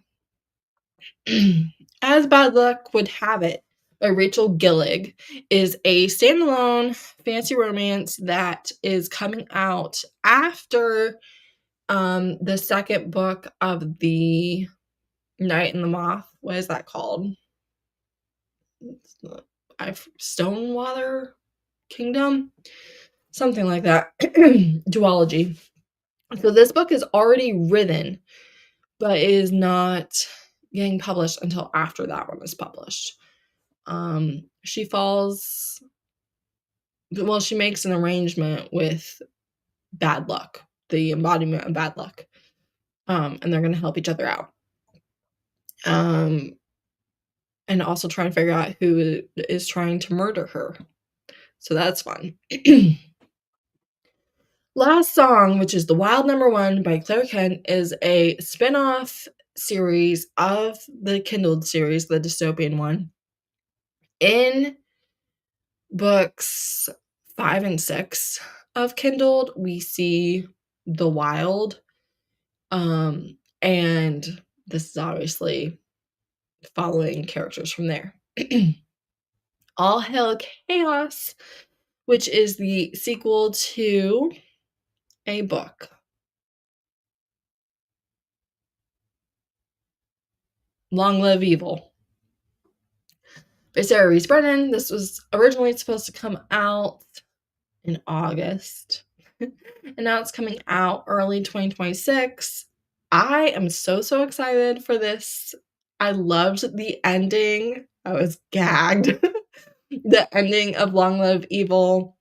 As Bad Luck Would Have It by Rachel Gillig is a standalone fantasy romance that is coming out after the second book of the Night and the Moth. What is that called? Stonewater Kingdom? Something like that. Duology. So this book is already written, but is not getting published until after that one is published. She makes an arrangement with Bad Luck, the embodiment of bad luck. And they're going to help each other out. And also try and figure out who is trying to murder her. So that's fun. Last Song, which is The Wild Number 1 by Claire Kent, is a spin-off series of the Kindled series, the dystopian one. In books 5 and 6 of Kindled, we see the wild. And this is obviously following characters from there. All Hail Chaos, which is the sequel to a book. Long Live Evil by Sarah Rees Brennan. This was originally supposed to come out in August. And now it's coming out early 2026. I am so excited for this. I loved the ending. I was gagged. The ending of Long Live Evil.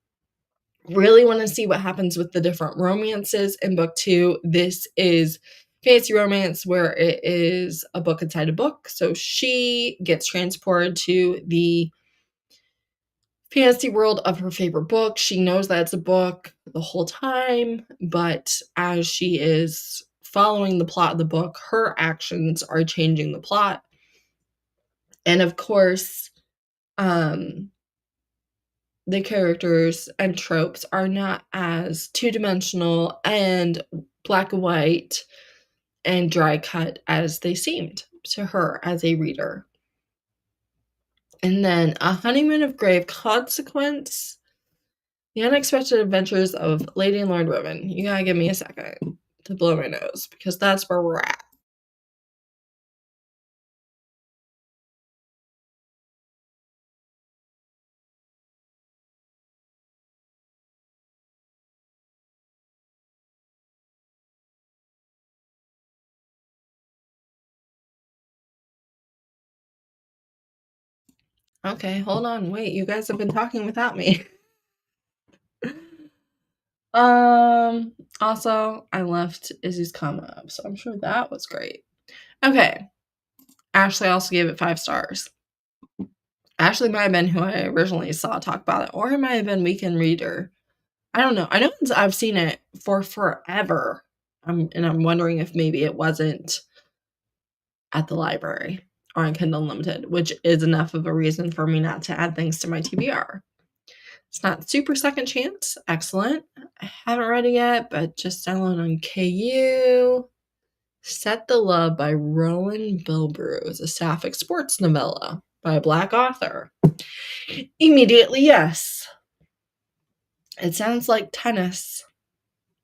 Really want to see what happens with the different romances in book 2. This is fantasy romance where it is a book inside a book. So she gets transported to the fantasy world of her favorite book. She knows that it's a book the whole time, but as she is following the plot of the book, her actions are changing the plot. And of course, the characters and tropes are not as two-dimensional and black and white and dry cut as they seemed to her as a reader. And then A Honeymoon of Grave Consequence, The Unexpected Adventures of Lady and Lord Riven. You gotta give me a second to blow my nose because that's where we're at. Okay, hold on. Wait, you guys have been talking without me. Also, I left Izzy's comment up, so I'm sure that was great. Okay. Ashley also gave it 5 stars. Ashley might have been who I originally saw talk about it, or it might have been Weekend Reader. I don't know. I know I've seen it for forever. And I'm wondering if maybe it wasn't at the library or on Kindle Unlimited, which is enough of a reason for me not to add things to my TBR. It's not super second chance. Excellent. I haven't read it yet, but just download on KU. Set the Love by Rowan Bilbrew is a sapphic sports novella by a Black author. Immediately, yes. It sounds like tennis,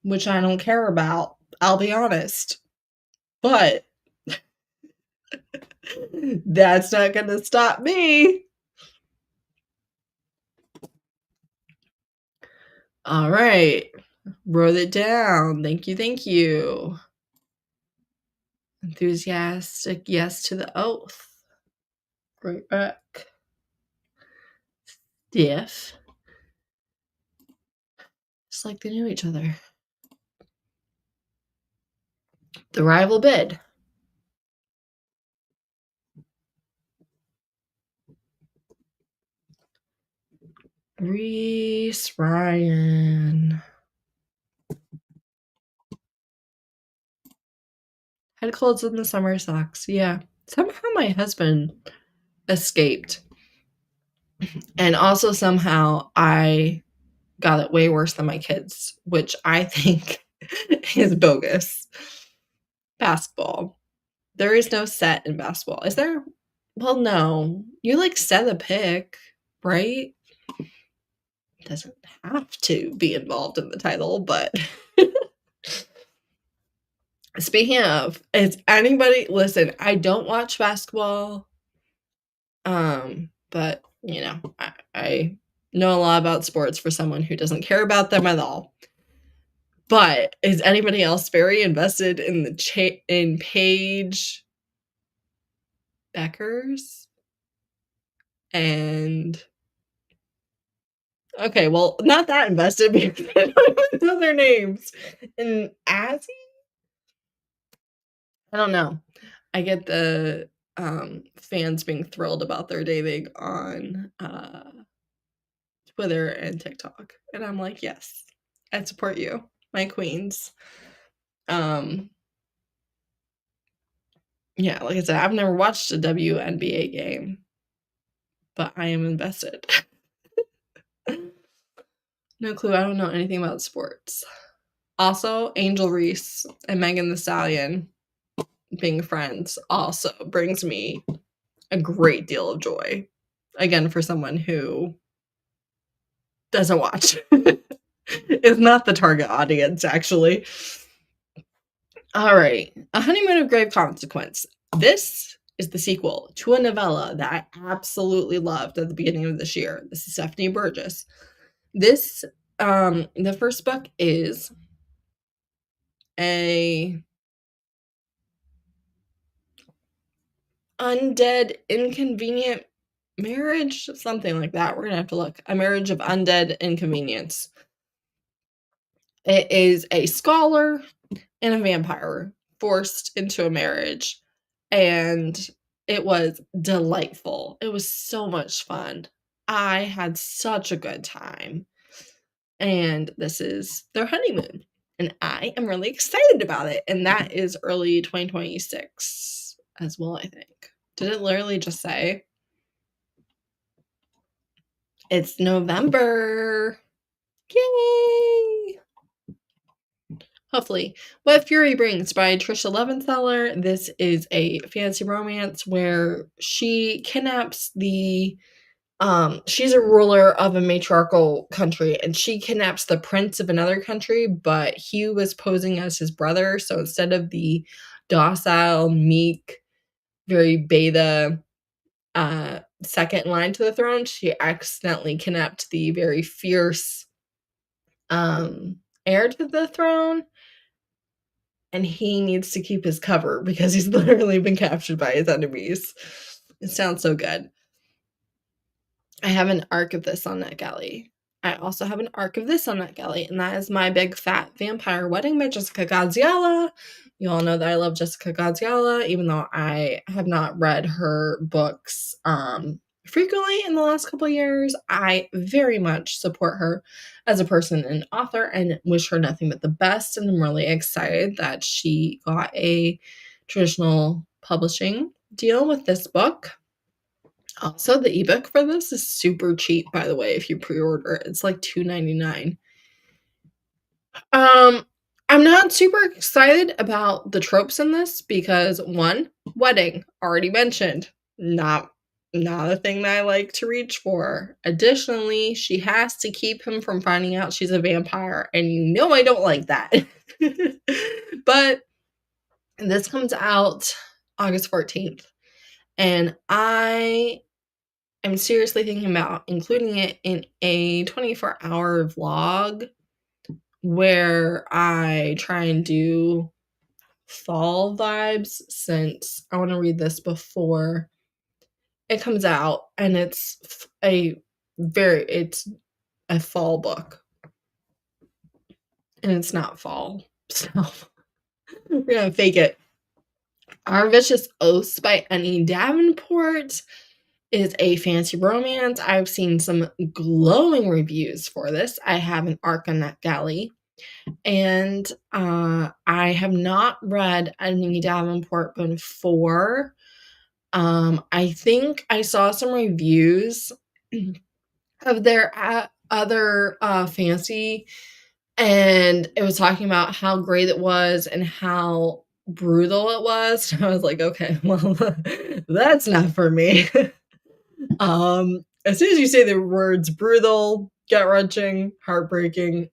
which I don't care about, I'll be honest. But that's not going to stop me. All right. Wrote it down. Thank you. Enthusiastic yes to the oath. Great book. if, just like they knew each other. The rival bid. Reese Ryan. Head colds in the summer sucks. Yeah. Somehow my husband escaped. And also somehow I got it way worse than my kids, which I think is bogus. Basketball. There is no set in basketball. Is there? Well, no. You like set a pick, right? It doesn't have to be involved in the title, but speaking of, is anybody listen, I don't watch basketball. But you know, I know a lot about sports for someone who doesn't care about them at all. But is anybody else very invested in the in Paige Beckers? And okay, well, not that invested because I don't know their names. And Azzy? I don't know. I get the fans being thrilled about their dating on Twitter and TikTok. And I'm like, yes, I support you, my queens. Yeah, like I said, I've never watched a WNBA game, but I am invested. No clue. I don't know anything about sports. Also, Angel Reese and Megan Thee Stallion being friends also brings me a great deal of joy. Again, for someone who doesn't watch. Is not the target audience, actually. All right. A Honeymoon of Grave Consequence. This is the sequel to a novella that I absolutely loved at the beginning of this year. This is Stephanie Burgess. This, the first book is a undead inconvenient marriage, something like that. We're gonna have to look. A marriage of undead inconvenience. It is a scholar and a vampire forced into a marriage, and it was delightful. It was so much fun. I had such a good time. And this is their honeymoon. And I am really excited about it. And that is early 2026 as well, I think. Did it literally just say? It's November. Yay! Hopefully. What Fury Brings by Trisha Levenseller. This is a fantasy romance where she kidnaps she's a ruler of a matriarchal country, and she kidnaps the prince of another country, but he was posing as his brother. So instead of the docile, meek, very beta second in line to the throne, she accidentally kidnapped the very fierce heir to the throne. And he needs to keep his cover because he's literally been captured by his enemies. It sounds so good. I have an arc of this on NetGalley. I also have an arc of this on NetGalley, and that is My Big Fat Vampire Wedding by Jessica Gaziella. You all know that I love Jessica Gaziella, even though I have not read her books frequently in the last couple of years. I very much support her as a person and author and wish her nothing but the best, and I'm really excited that she got a traditional publishing deal with this book. Also, the ebook for this is super cheap, by the way, if you pre-order it. It's like $2.99. I'm not super excited about the tropes in this because one, wedding, already mentioned, not a thing that I like to reach for. Additionally, she has to keep him from finding out she's a vampire, and you know I don't like that. But this comes out August 14th, and I'm seriously thinking about including it in a 24-hour vlog where I try and do fall vibes, since I want to read this before it comes out, and it's a it's a fall book. And it's not fall, so we're gonna fake it. Our Vicious Oaths by Annie Davenport is a fantasy romance. I've seen some glowing reviews for this. I have an ARC on NetGalley, and I have not read Annie Davenport before. I think I saw some reviews of their other fantasy, and it was talking about how great it was and how brutal it was. I was like, okay, well, that's not for me. As soon as you say the words brutal, gut wrenching, heartbreaking,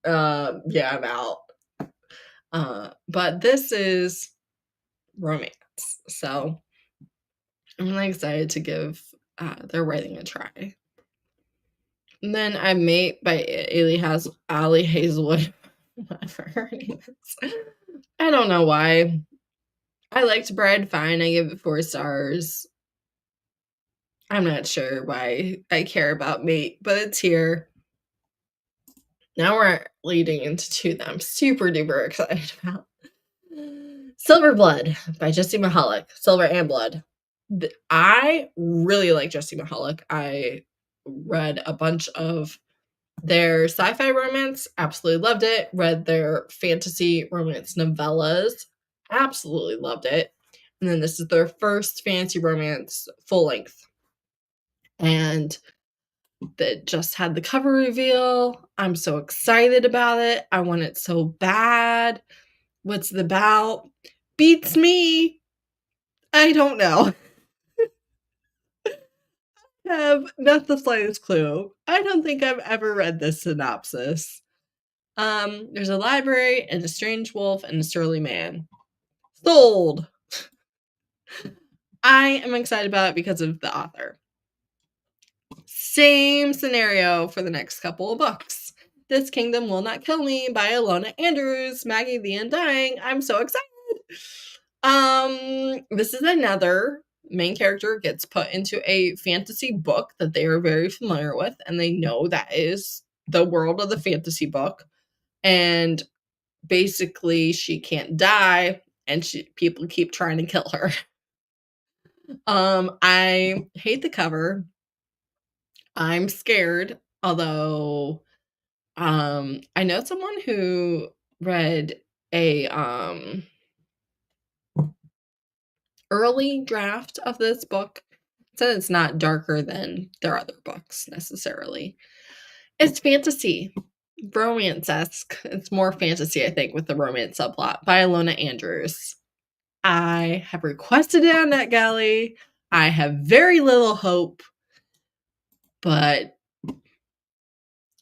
yeah, I'm out. But this is romance, so I'm really excited to give their writing a try. And then I Mate by Ali Hazelwood. Whatever her name is. I don't know why. I liked Bride Fine. I give it 4 stars. I'm not sure why I care about Mate, but it's here. Now we're leading into 2 that I'm super duper excited about. Silver Blood by Jessie Mahalik. Silver and Blood. I really like Jessie Mahalik. I read a bunch of their sci-fi romance, absolutely loved it. Read their fantasy romance novellas, absolutely loved it. And then this is their first fantasy romance full length. And that just had the cover reveal. I'm so excited about it. I want it so bad. What's it about? Beats me. I don't know. Have not the slightest clue. I don't think I've ever read this synopsis. There's a library and a strange wolf and a surly man. Sold. I am excited about it because of the author. Same scenario for the next couple of books. This Kingdom Will Not Kill Me by Alona Andrews, Maggie the Undying. I'm so excited. This is another main character gets put into a fantasy book that they are very familiar with, and they know that is the world of the fantasy book. And basically, she can't die, and people keep trying to kill her. I hate the cover. I'm scared, although I know someone who read a early draft of this book. Said it's not darker than their other books necessarily. It's fantasy, romance-esque. It's more fantasy, I think, with the romance subplot by Alona Andrews. I have requested it on NetGalley. I have very little hope, but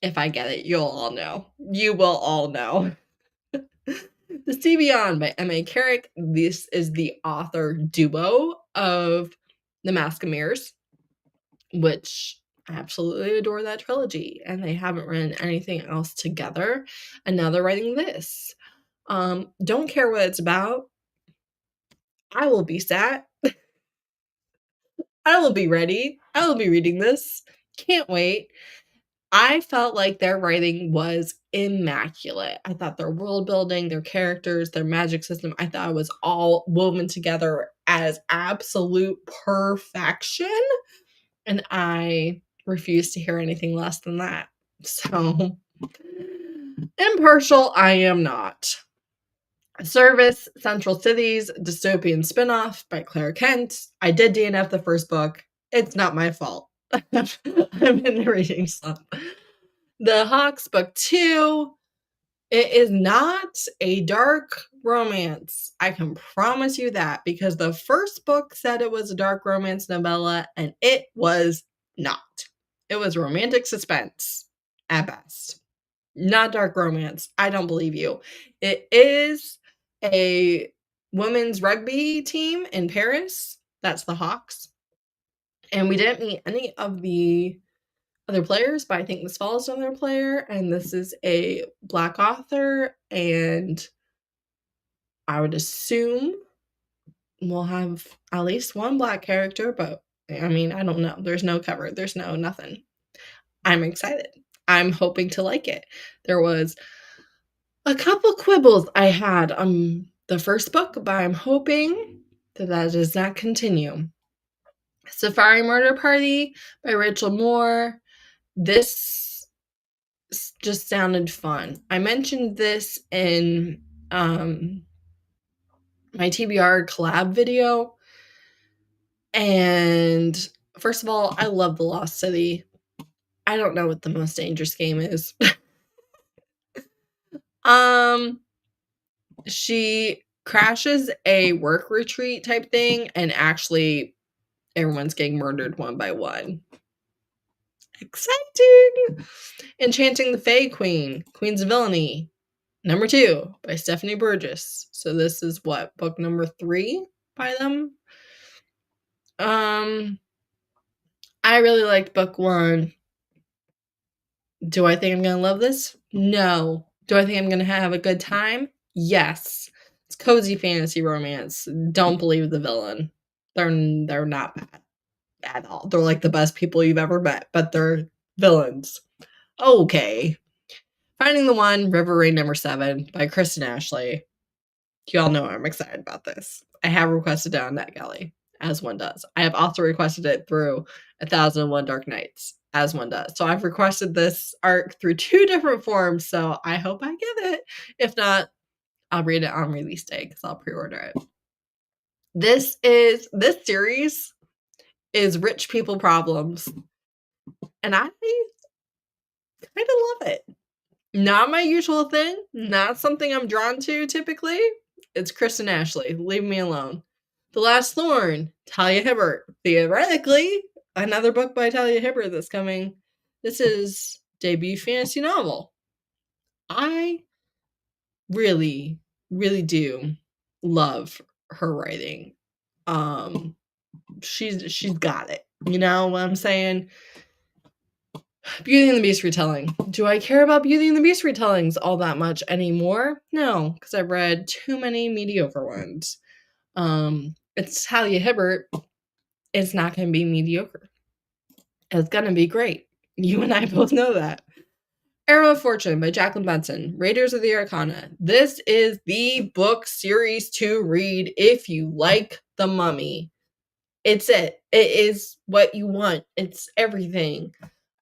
if I get it, you'll all know. You will all know. The Sea Beyond by M.A. Carrick. This is the author duo of The Mask of Mirrors, which I absolutely adore that trilogy, and they haven't written anything else together, and now they're writing this. Don't care what it's about. I will be sat. I will be ready. I will be reading this. Can't wait. I felt like their writing was immaculate. I thought their world building, their characters, their magic system, I thought it was all woven together as absolute perfection. And I refuse to hear anything less than that. So, impartial, I am not. Service, Central Cities, dystopian spinoff by Claire Kent. I did DNF the first book. It's not my fault. I'm in the reading slump. The Hawks, book 2. It is not a dark romance. I can promise you that, because the first book said it was a dark romance novella, and it was not. It was romantic suspense at best. Not dark romance. I don't believe you. It is a women's rugby team in Paris. That's the Hawks. And we didn't meet any of the other players, but I think this follows another player, and this is a Black author, and I would assume we'll have at least one Black character, but I mean, I don't know. There's no cover. There's no nothing. I'm excited. I'm hoping to like it. There was a couple quibbles I had on the first book, but I'm hoping that does not continue. Safari Murder Party by Rachel Moore. This just sounded fun. I mentioned this in my TBR collab video. And first of all, I love The Lost City. I don't know what the most dangerous game is. She crashes a work retreat type thing, and actually everyone's getting murdered one by one. Exciting! Enchanting the Fae Queen, Queens of Villainy, number 2 by Stephanie Burgess. So this is what, book number 3 by them? I really liked book 1. Do I think I'm gonna love this? No. Do I think I'm gonna have a good time? Yes. It's cozy fantasy romance. Don't believe the villain. They're not bad at all. They're like the best people you've ever met, but they're villains. Okay. Finding the One, River Rain number 7 by Kristen Ashley. Y'all know I'm excited about this. I have requested it on NetGalley, as one does. I have also requested it through 1001 Dark Nights, as one does. So I've requested this arc through 2 different forms, so I hope I get it. If not, I'll read it on release day because I'll pre-order it. This series is rich people problems, and I kind of love it. Not my usual thing, not something I'm drawn to typically. It's Kristen Ashley. Leave me alone. The Last Thorn, Talia Hibbert. Theoretically, another book by Talia Hibbert that's coming. This is debut fantasy novel. I really, really do love her writing. She's got it. You know what I'm saying? Beauty and the Beast retelling. Do I care about Beauty and the Beast retellings all that much anymore? No, because I've read too many mediocre ones. It's Talia Hibbert. It's not going to be mediocre. It's going to be great. You and I both know that. Arrow of Fortune by Jacqueline Benson. Raiders of the Arcana. This is the book series to read if you like The Mummy. It's it. It is what you want. It's everything.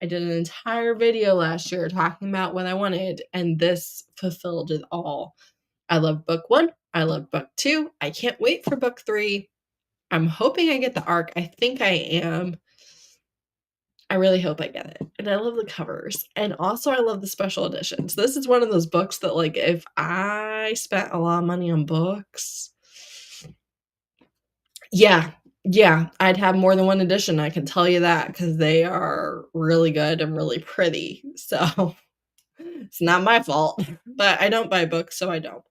I did an entire video last year talking about what I wanted, and this fulfilled it all. I love book 1. I love book 2. I can't wait for book 3. I'm hoping I get the arc. I think I am. I really hope I get it. And I love the covers. And also I love the special editions. This is one of those books that, like, if I spent a lot of money on books, yeah, I'd have more than one edition. I can tell you that, because they are really good and really pretty. So it's not my fault. But I don't buy books, so I don't.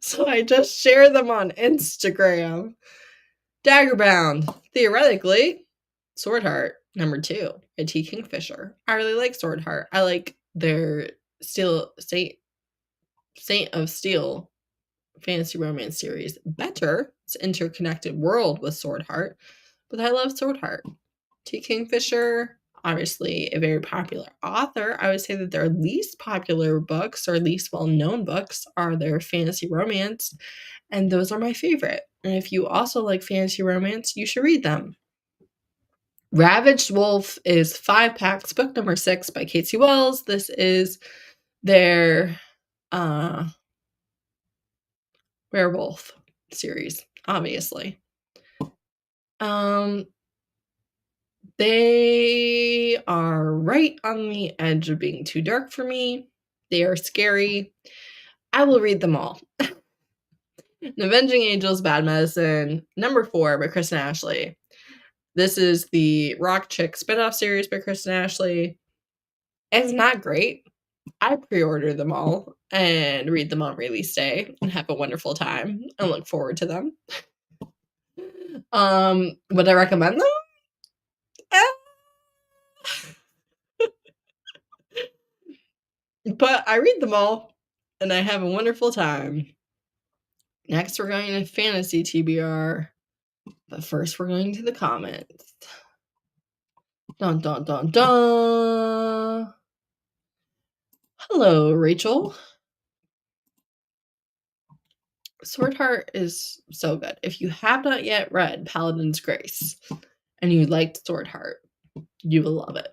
So I just share them on Instagram. Daggerbound, theoretically, Swordheart, number 2, by T. Kingfisher. I really like Swordheart. I like their Saint of Steel fantasy romance series better. It's an interconnected world with Swordheart, but I love Swordheart. T. Kingfisher, obviously a very popular author. I would say that their least popular books, or least well-known books, are their fantasy romance, and those are my favorite. And if you also like fantasy romance, you should read them. Ravaged Wolf is 5 packs, book number 6 by Casey Wells. This is their werewolf series, obviously. They are right on the edge of being too dark for me. They are scary. I will read them all. Avenging Angels, Bad Medicine, number 4 by Kristen Ashley. This is the Rock Chick spinoff series by Kristen Ashley. It's not great. I pre-order them all and read them on release day and have a wonderful time and look forward to them. Would I recommend them? But I read them all and I have a wonderful time. Next, we're going to fantasy TBR. But first, we're going to the comments. Dun, dun, dun, dun. Hello, Rachel. Sword Heart is so good. If you have not yet read Paladin's Grace and you liked Sword Heart, you will love it.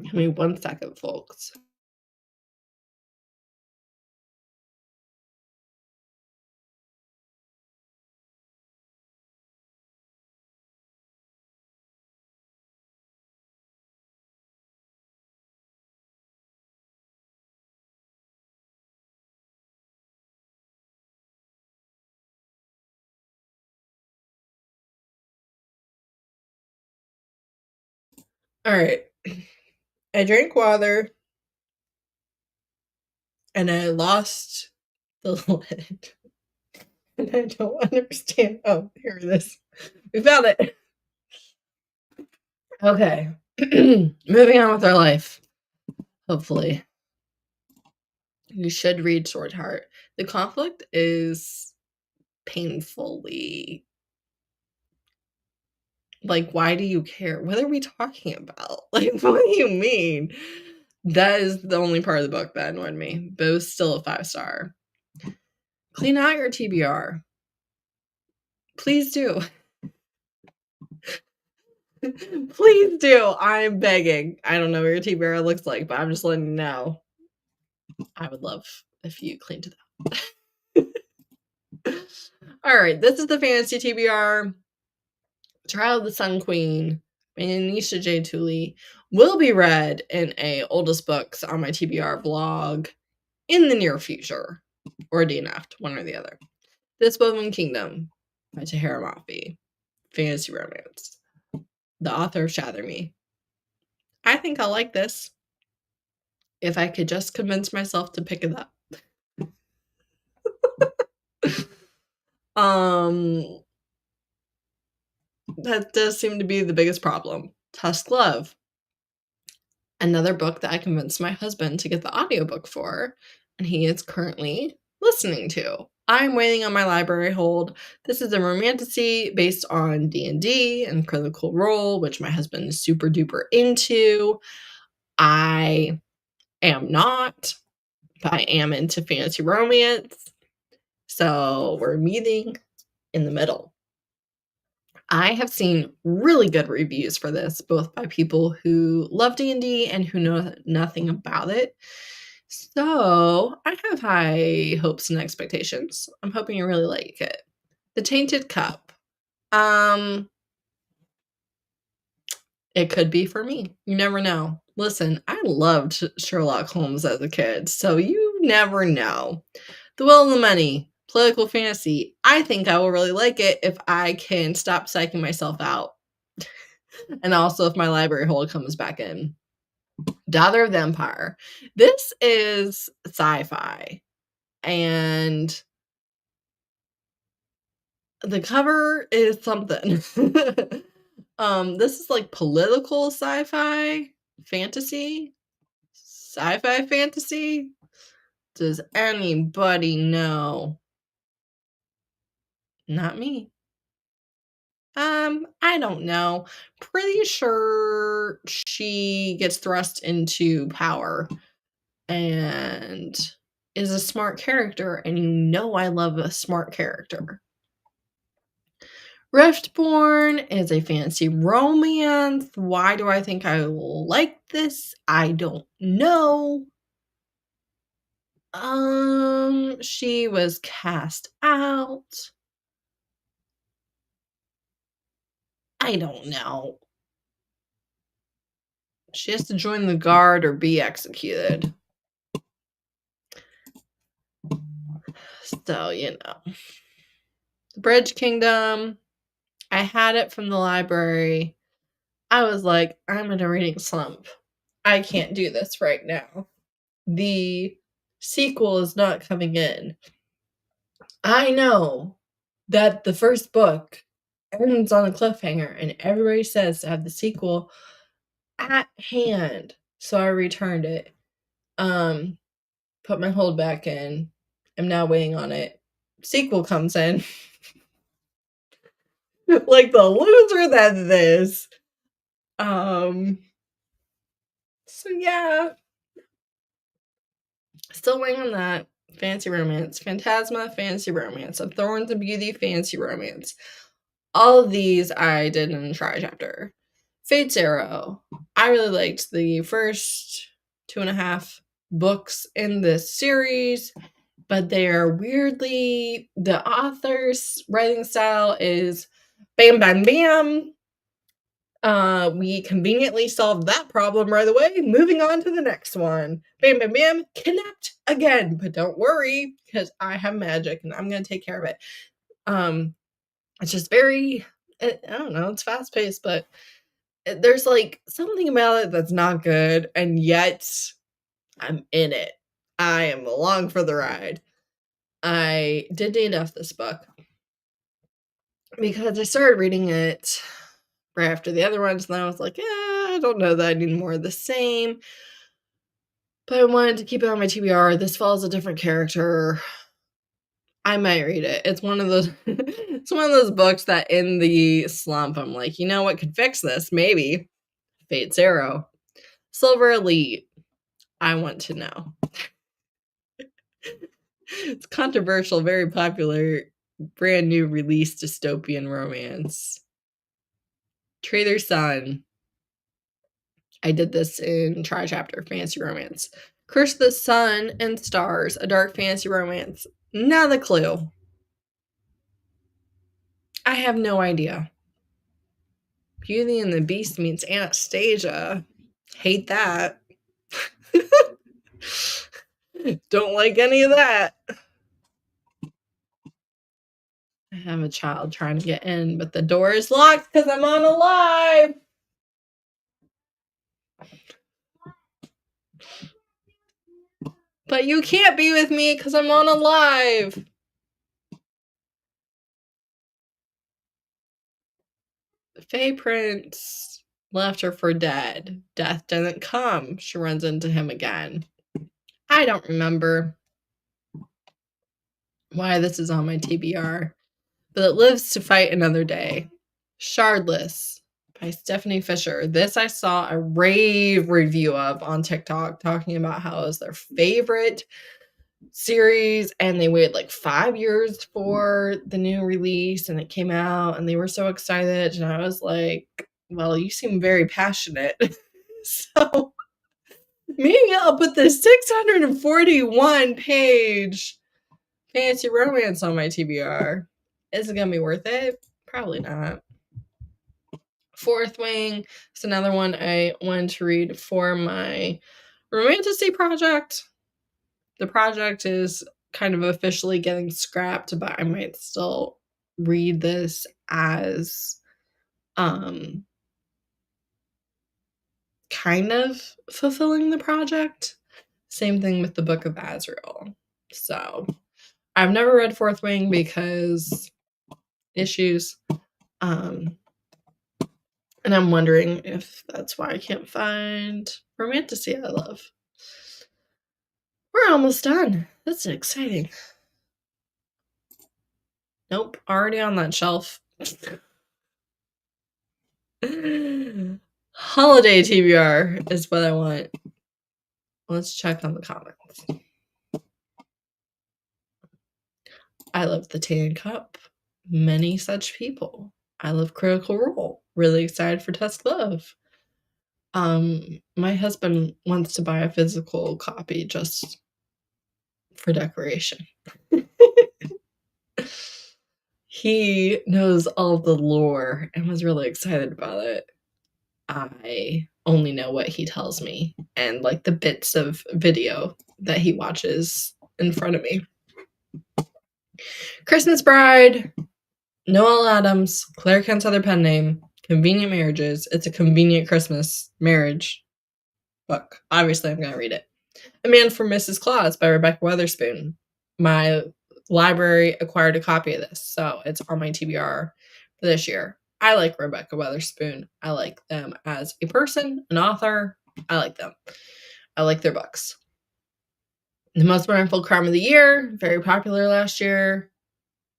Give me 1 second, folks. All right. I drank water and I lost the lid. And I don't understand. Oh, here it is. We found it. Okay. Moving on with our life. Hopefully. You should read Sword Heart. The conflict is painfully like, why do you care? What are we talking about? Like, what do you mean? That is the only part of the book that annoyed me, but it was still a 5-star. Clean out your TBR. Please do. Please do. I'm begging. I don't know what your TBR looks like, but I'm just letting you know. I would love if you cleaned it up. All right, this is the fantasy TBR. Trial of the Sun Queen by Anisha J. Tooley will be read in a oldest books on my TBR blog in the near future, or DNF'd, one or the other. This Woven Kingdom by Tahara Mafi, fantasy romance. The author of Shatter Me. I think I'll like this if I could just convince myself to pick it up. That does seem to be the biggest problem. Tusk Love. Another book that I convinced my husband to get the audiobook for, and he is currently listening to. I'm waiting on my library hold. This is a romantasy based on D&D and Critical Role, which my husband is super duper into. I am not, but I am into fantasy romance. So we're meeting in the middle. I have seen really good reviews for this, both by people who love D&D and who know nothing about it. So I have high hopes and expectations. I'm hoping you really like it. The Tainted Cup. It could be for me. You never know. Listen, I loved Sherlock Holmes as a kid, so you never know. The Will and the Money. Political fantasy. I think I will really like it if I can stop psyching myself out. And also if my library hold comes back in. Daughter of the Empire. This is sci-fi. And the cover is something. This is like political sci-fi fantasy. Sci-fi fantasy. Does anybody know? Not me. I don't know. Pretty sure she gets thrust into power and is a smart character, and you know I love a smart character. Riftborn is a fantasy romance. Why do I think I will like this? I don't know. She was cast out. I don't know. She has to join the guard or be executed. So, you know. Bridge Kingdom. I had it from the library. I was like, I'm in a reading slump. I can't do this right now. The sequel is not coming in. I know that the first book ends on a cliffhanger, and everybody says to have the sequel at hand. So I returned it. Put my hold back in. I'm now waiting on it. Sequel comes in. Like the loser that it is. So yeah. Still waiting on that. Fancy romance. Phantasma, fancy romance. Of Thorns and Beauty, fancy romance. All of these I did in a try chapter. Fate's Arrow. I really liked the first 2.5 books in this series, but they are weirdly, the author's writing style is bam, bam, bam. We conveniently solved that problem right away. Moving on to the next one. Bam, bam, bam. Kidnapped again. But don't worry, because I have magic and I'm going to take care of it. It's just very, I don't know, it's fast paced, but there's like something about it that's not good. And yet I'm in it. I am along for the ride. I did DNF this book because I started reading it right after the other ones, and I was like, I don't know that I need more of the same. But I wanted to keep it on my TBR. This follows a different character. I might read it. It's one of those it's one of those books that in the slump I'm like, you know what could fix this? Maybe. Fate's Arrow. Silver Elite. I want to know. It's controversial, very popular, brand new release dystopian romance. Traitor Son. I did this in Try Chapter, fantasy romance. Curse of the Sun and Stars, a dark fantasy romance. Not a clue. I have no idea. Beauty and the Beast meets Anastasia. Hate that. Don't like any of that. I have a child trying to get in, but the door is locked because I'm on a live. But you can't be with me because I'm on a live. Fae Prince left her for dead. Death doesn't come. She runs into him again. I don't remember why this is on my TBR, but it lives to fight another day. Shardless by Stephanie Fisher. This I saw a rave review of on TikTok talking about how it was their favorite series, and they waited like 5 years for the new release, and it came out, and they were so excited, and I was like, well, you seem very passionate. So maybe I'll put the 641 page fantasy romance on my TBR. Is it gonna be worth it? Probably not. Fourth Wing is another one I wanted to read for my romantasy project. The project is kind of officially getting scrapped, but I might still read this as kind of fulfilling the project. Same thing with the Book of Azrael. So I've never read Fourth Wing because issues. And I'm wondering if that's why I can't find romantasy I love. We're almost done. That's exciting. Nope, already on that shelf. Holiday TBR is what I want. Let's check on the comments. I love the Tan Cup. Many such people. I love Critical Role. Really excited for Test Love. My husband wants to buy a physical copy just for decoration. He knows all the lore and was really excited about it. I only know what he tells me and like the bits of video that he watches in front of me. Christmas Bride, Noel Adams, Claire Kent's other pen name, Convenient Marriages. It's a convenient Christmas marriage book. Obviously, I'm going to read it. A Man from Mrs. Claus by Rebecca Weatherspoon. My library acquired a copy of this, so it's on my TBR for this year. I like Rebecca Weatherspoon. I like them as a person, an author. I like them. I like their books. The Most Wonderful Crime of the Year, very popular last year.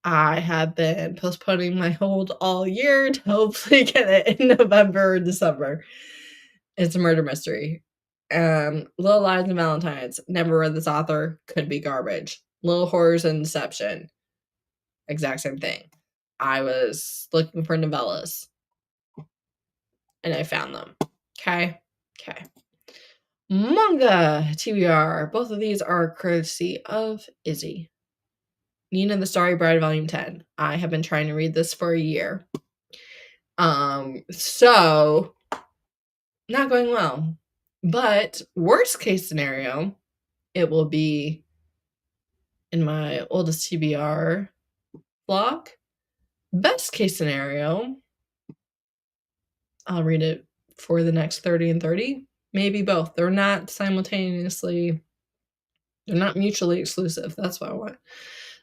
I have been postponing my hold all year to hopefully get it in November or December. It's a murder mystery. Little Lies and Valentines. Never read this author. Could be garbage. Little Horrors and Deception. Exact same thing. I was looking for novellas. And I found them. Okay? Okay. Manga TBR. Both of these are courtesy of Izzy. Nina the Starry Bride, Volume 10. I have been trying to read this for a year. So not going well. But worst case scenario, it will be in my oldest TBR vlog. Best case scenario, I'll read it for the next 30 and 30. Maybe both. They're not simultaneously, they're not mutually exclusive. That's what I want.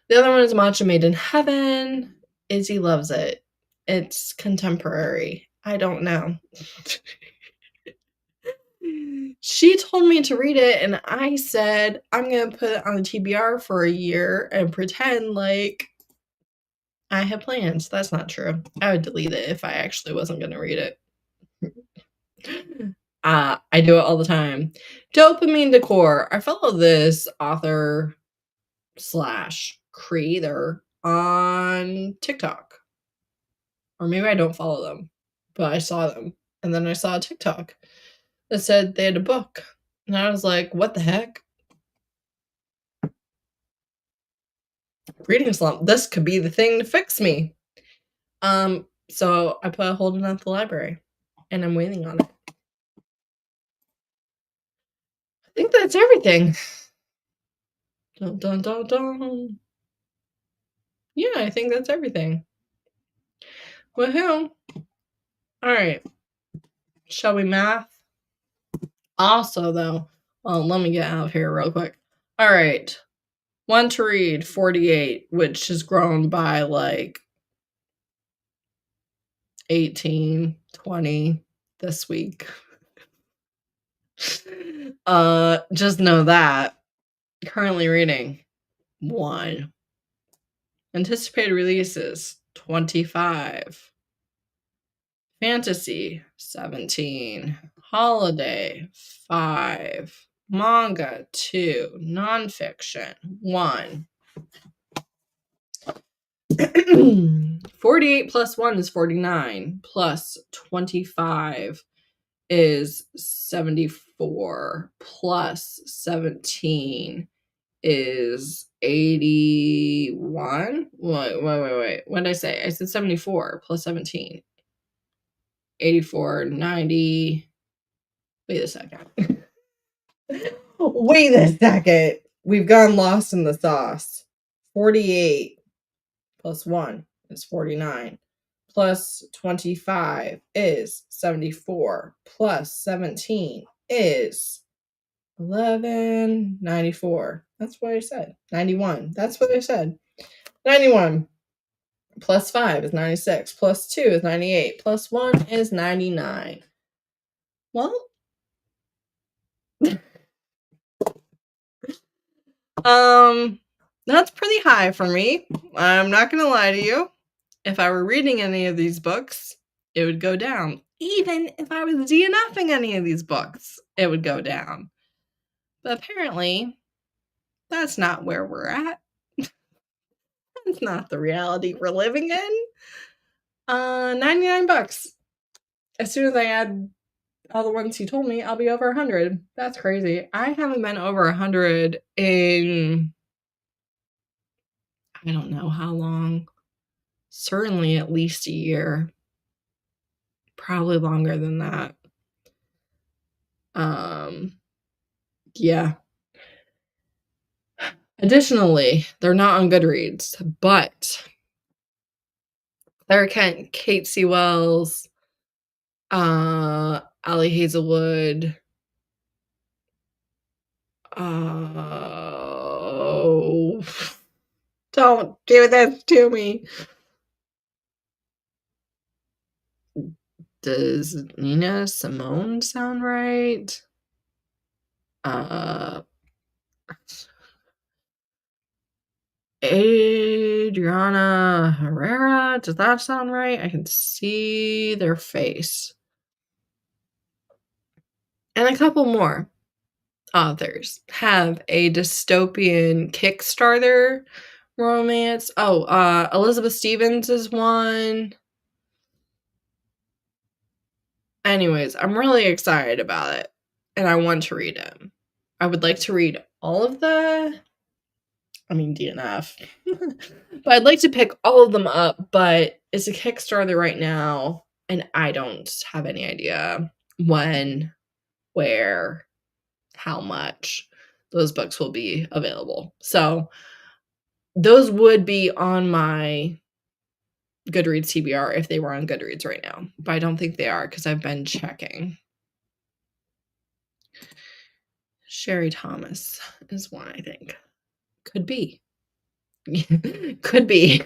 The other one is Matcha Made in Heaven. Izzy loves it. It's contemporary. I don't know. She told me to read it, and I said, I'm going to put it on the TBR for a year and pretend like I have plans. That's not true. I would delete it if I actually wasn't going to read it. I do it all the time. Dopamine Decor. I follow this author / creator on TikTok. Or maybe I don't follow them, but I saw them. And then I saw a TikTok that said they had a book. And I was like, what the heck? Reading slump. This could be the thing to fix me. So I put a hold on at the library. And I'm waiting on it. I think that's everything. Dun, dun, dun, dun. Yeah, I think that's everything. Woohoo. Alright. Shall we math? Also, though, let me get out of here real quick. Alright. One to read, 48, which has grown by like 18, 20 this week. Just know that. Currently reading 1. Anticipated releases 25. Fantasy 17. Holiday 5. Manga 2. Nonfiction 1. 48 plus 1 is 49. Plus 25 is 74. Plus 17 is 81. Wait. What did I say? I said 74 plus 17. 84, 90. Wait a second. Wait a second. We've gone lost in the sauce. 48 plus 1 is 49. Plus 25 is 74. Plus 17 is 11, 94. That's what I said. 91. That's what I said. 91. Plus 5 is 96. Plus 2 is 98. Plus 1 is 99. Well, that's pretty high for me. I'm not gonna lie to you. If I were reading any of these books, it would go down. Even if I was DNFing any of these books, it would go down. But apparently, that's not where we're at. That's not the reality we're living in. 99 bucks. As soon as I add all the ones he told me, I'll be over 100. That's crazy. I haven't been over 100 in I don't know how long. Certainly at least a year. Probably longer than that. Yeah. Additionally, they're not on Goodreads, but Claire Kent, Kate C. Wells, Allie Hazelwood, don't do this to me. Does Nina Simone sound right? Adriana Herrera. Does that sound right? I can see their face. And a couple more authors have a dystopian Kickstarter romance. Elizabeth Stevens is one. Anyways, I'm really excited about it, and I want to read it. I would like to read all of DNF. But I'd like to pick all of them up, but it's a Kickstarter right now, and I don't have any idea when, where, how much those books will be available. So those would be on my Goodreads TBR if they were on Goodreads right now, but I don't think they are because I've been checking. Sherry Thomas is one, I think. Could be. Could be.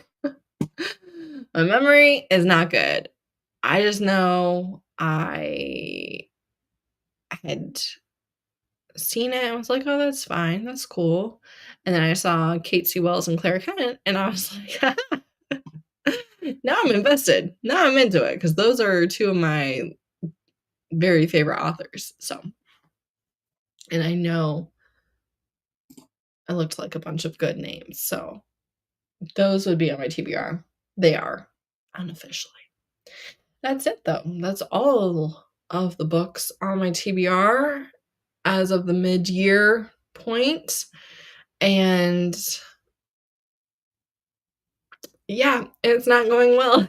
My memory is not good. I just know I had seen it and was like, oh, that's fine. That's cool. And then I saw Kate C. Wells and Claire Kent, and I was like, now I'm invested. Now I'm into it because those are two of my very favorite authors. So, and I know I looked like a bunch of good names. So those would be on my TBR. They are unofficially. That's it, though. That's all of the books on my TBR as of the mid-year point. And yeah, it's not going well.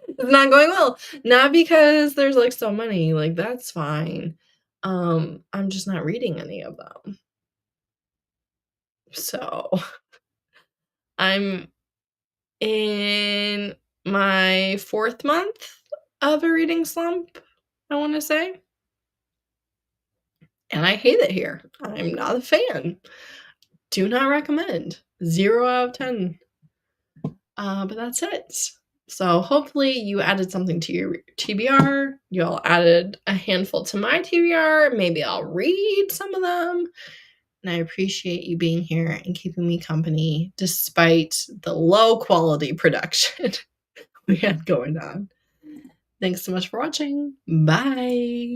It's not going well. Not because there's like so many, like that's fine. I'm just not reading any of them. So I'm in my 4th month of a reading slump, I want to say. And I hate it here. I'm not a fan. Do not recommend. 0 out of 10. But that's it. So hopefully you added something to your TBR. You all added a handful to my TBR. Maybe I'll read some of them. And I appreciate you being here and keeping me company despite the low quality production we had going on. Thanks so much for watching. Bye.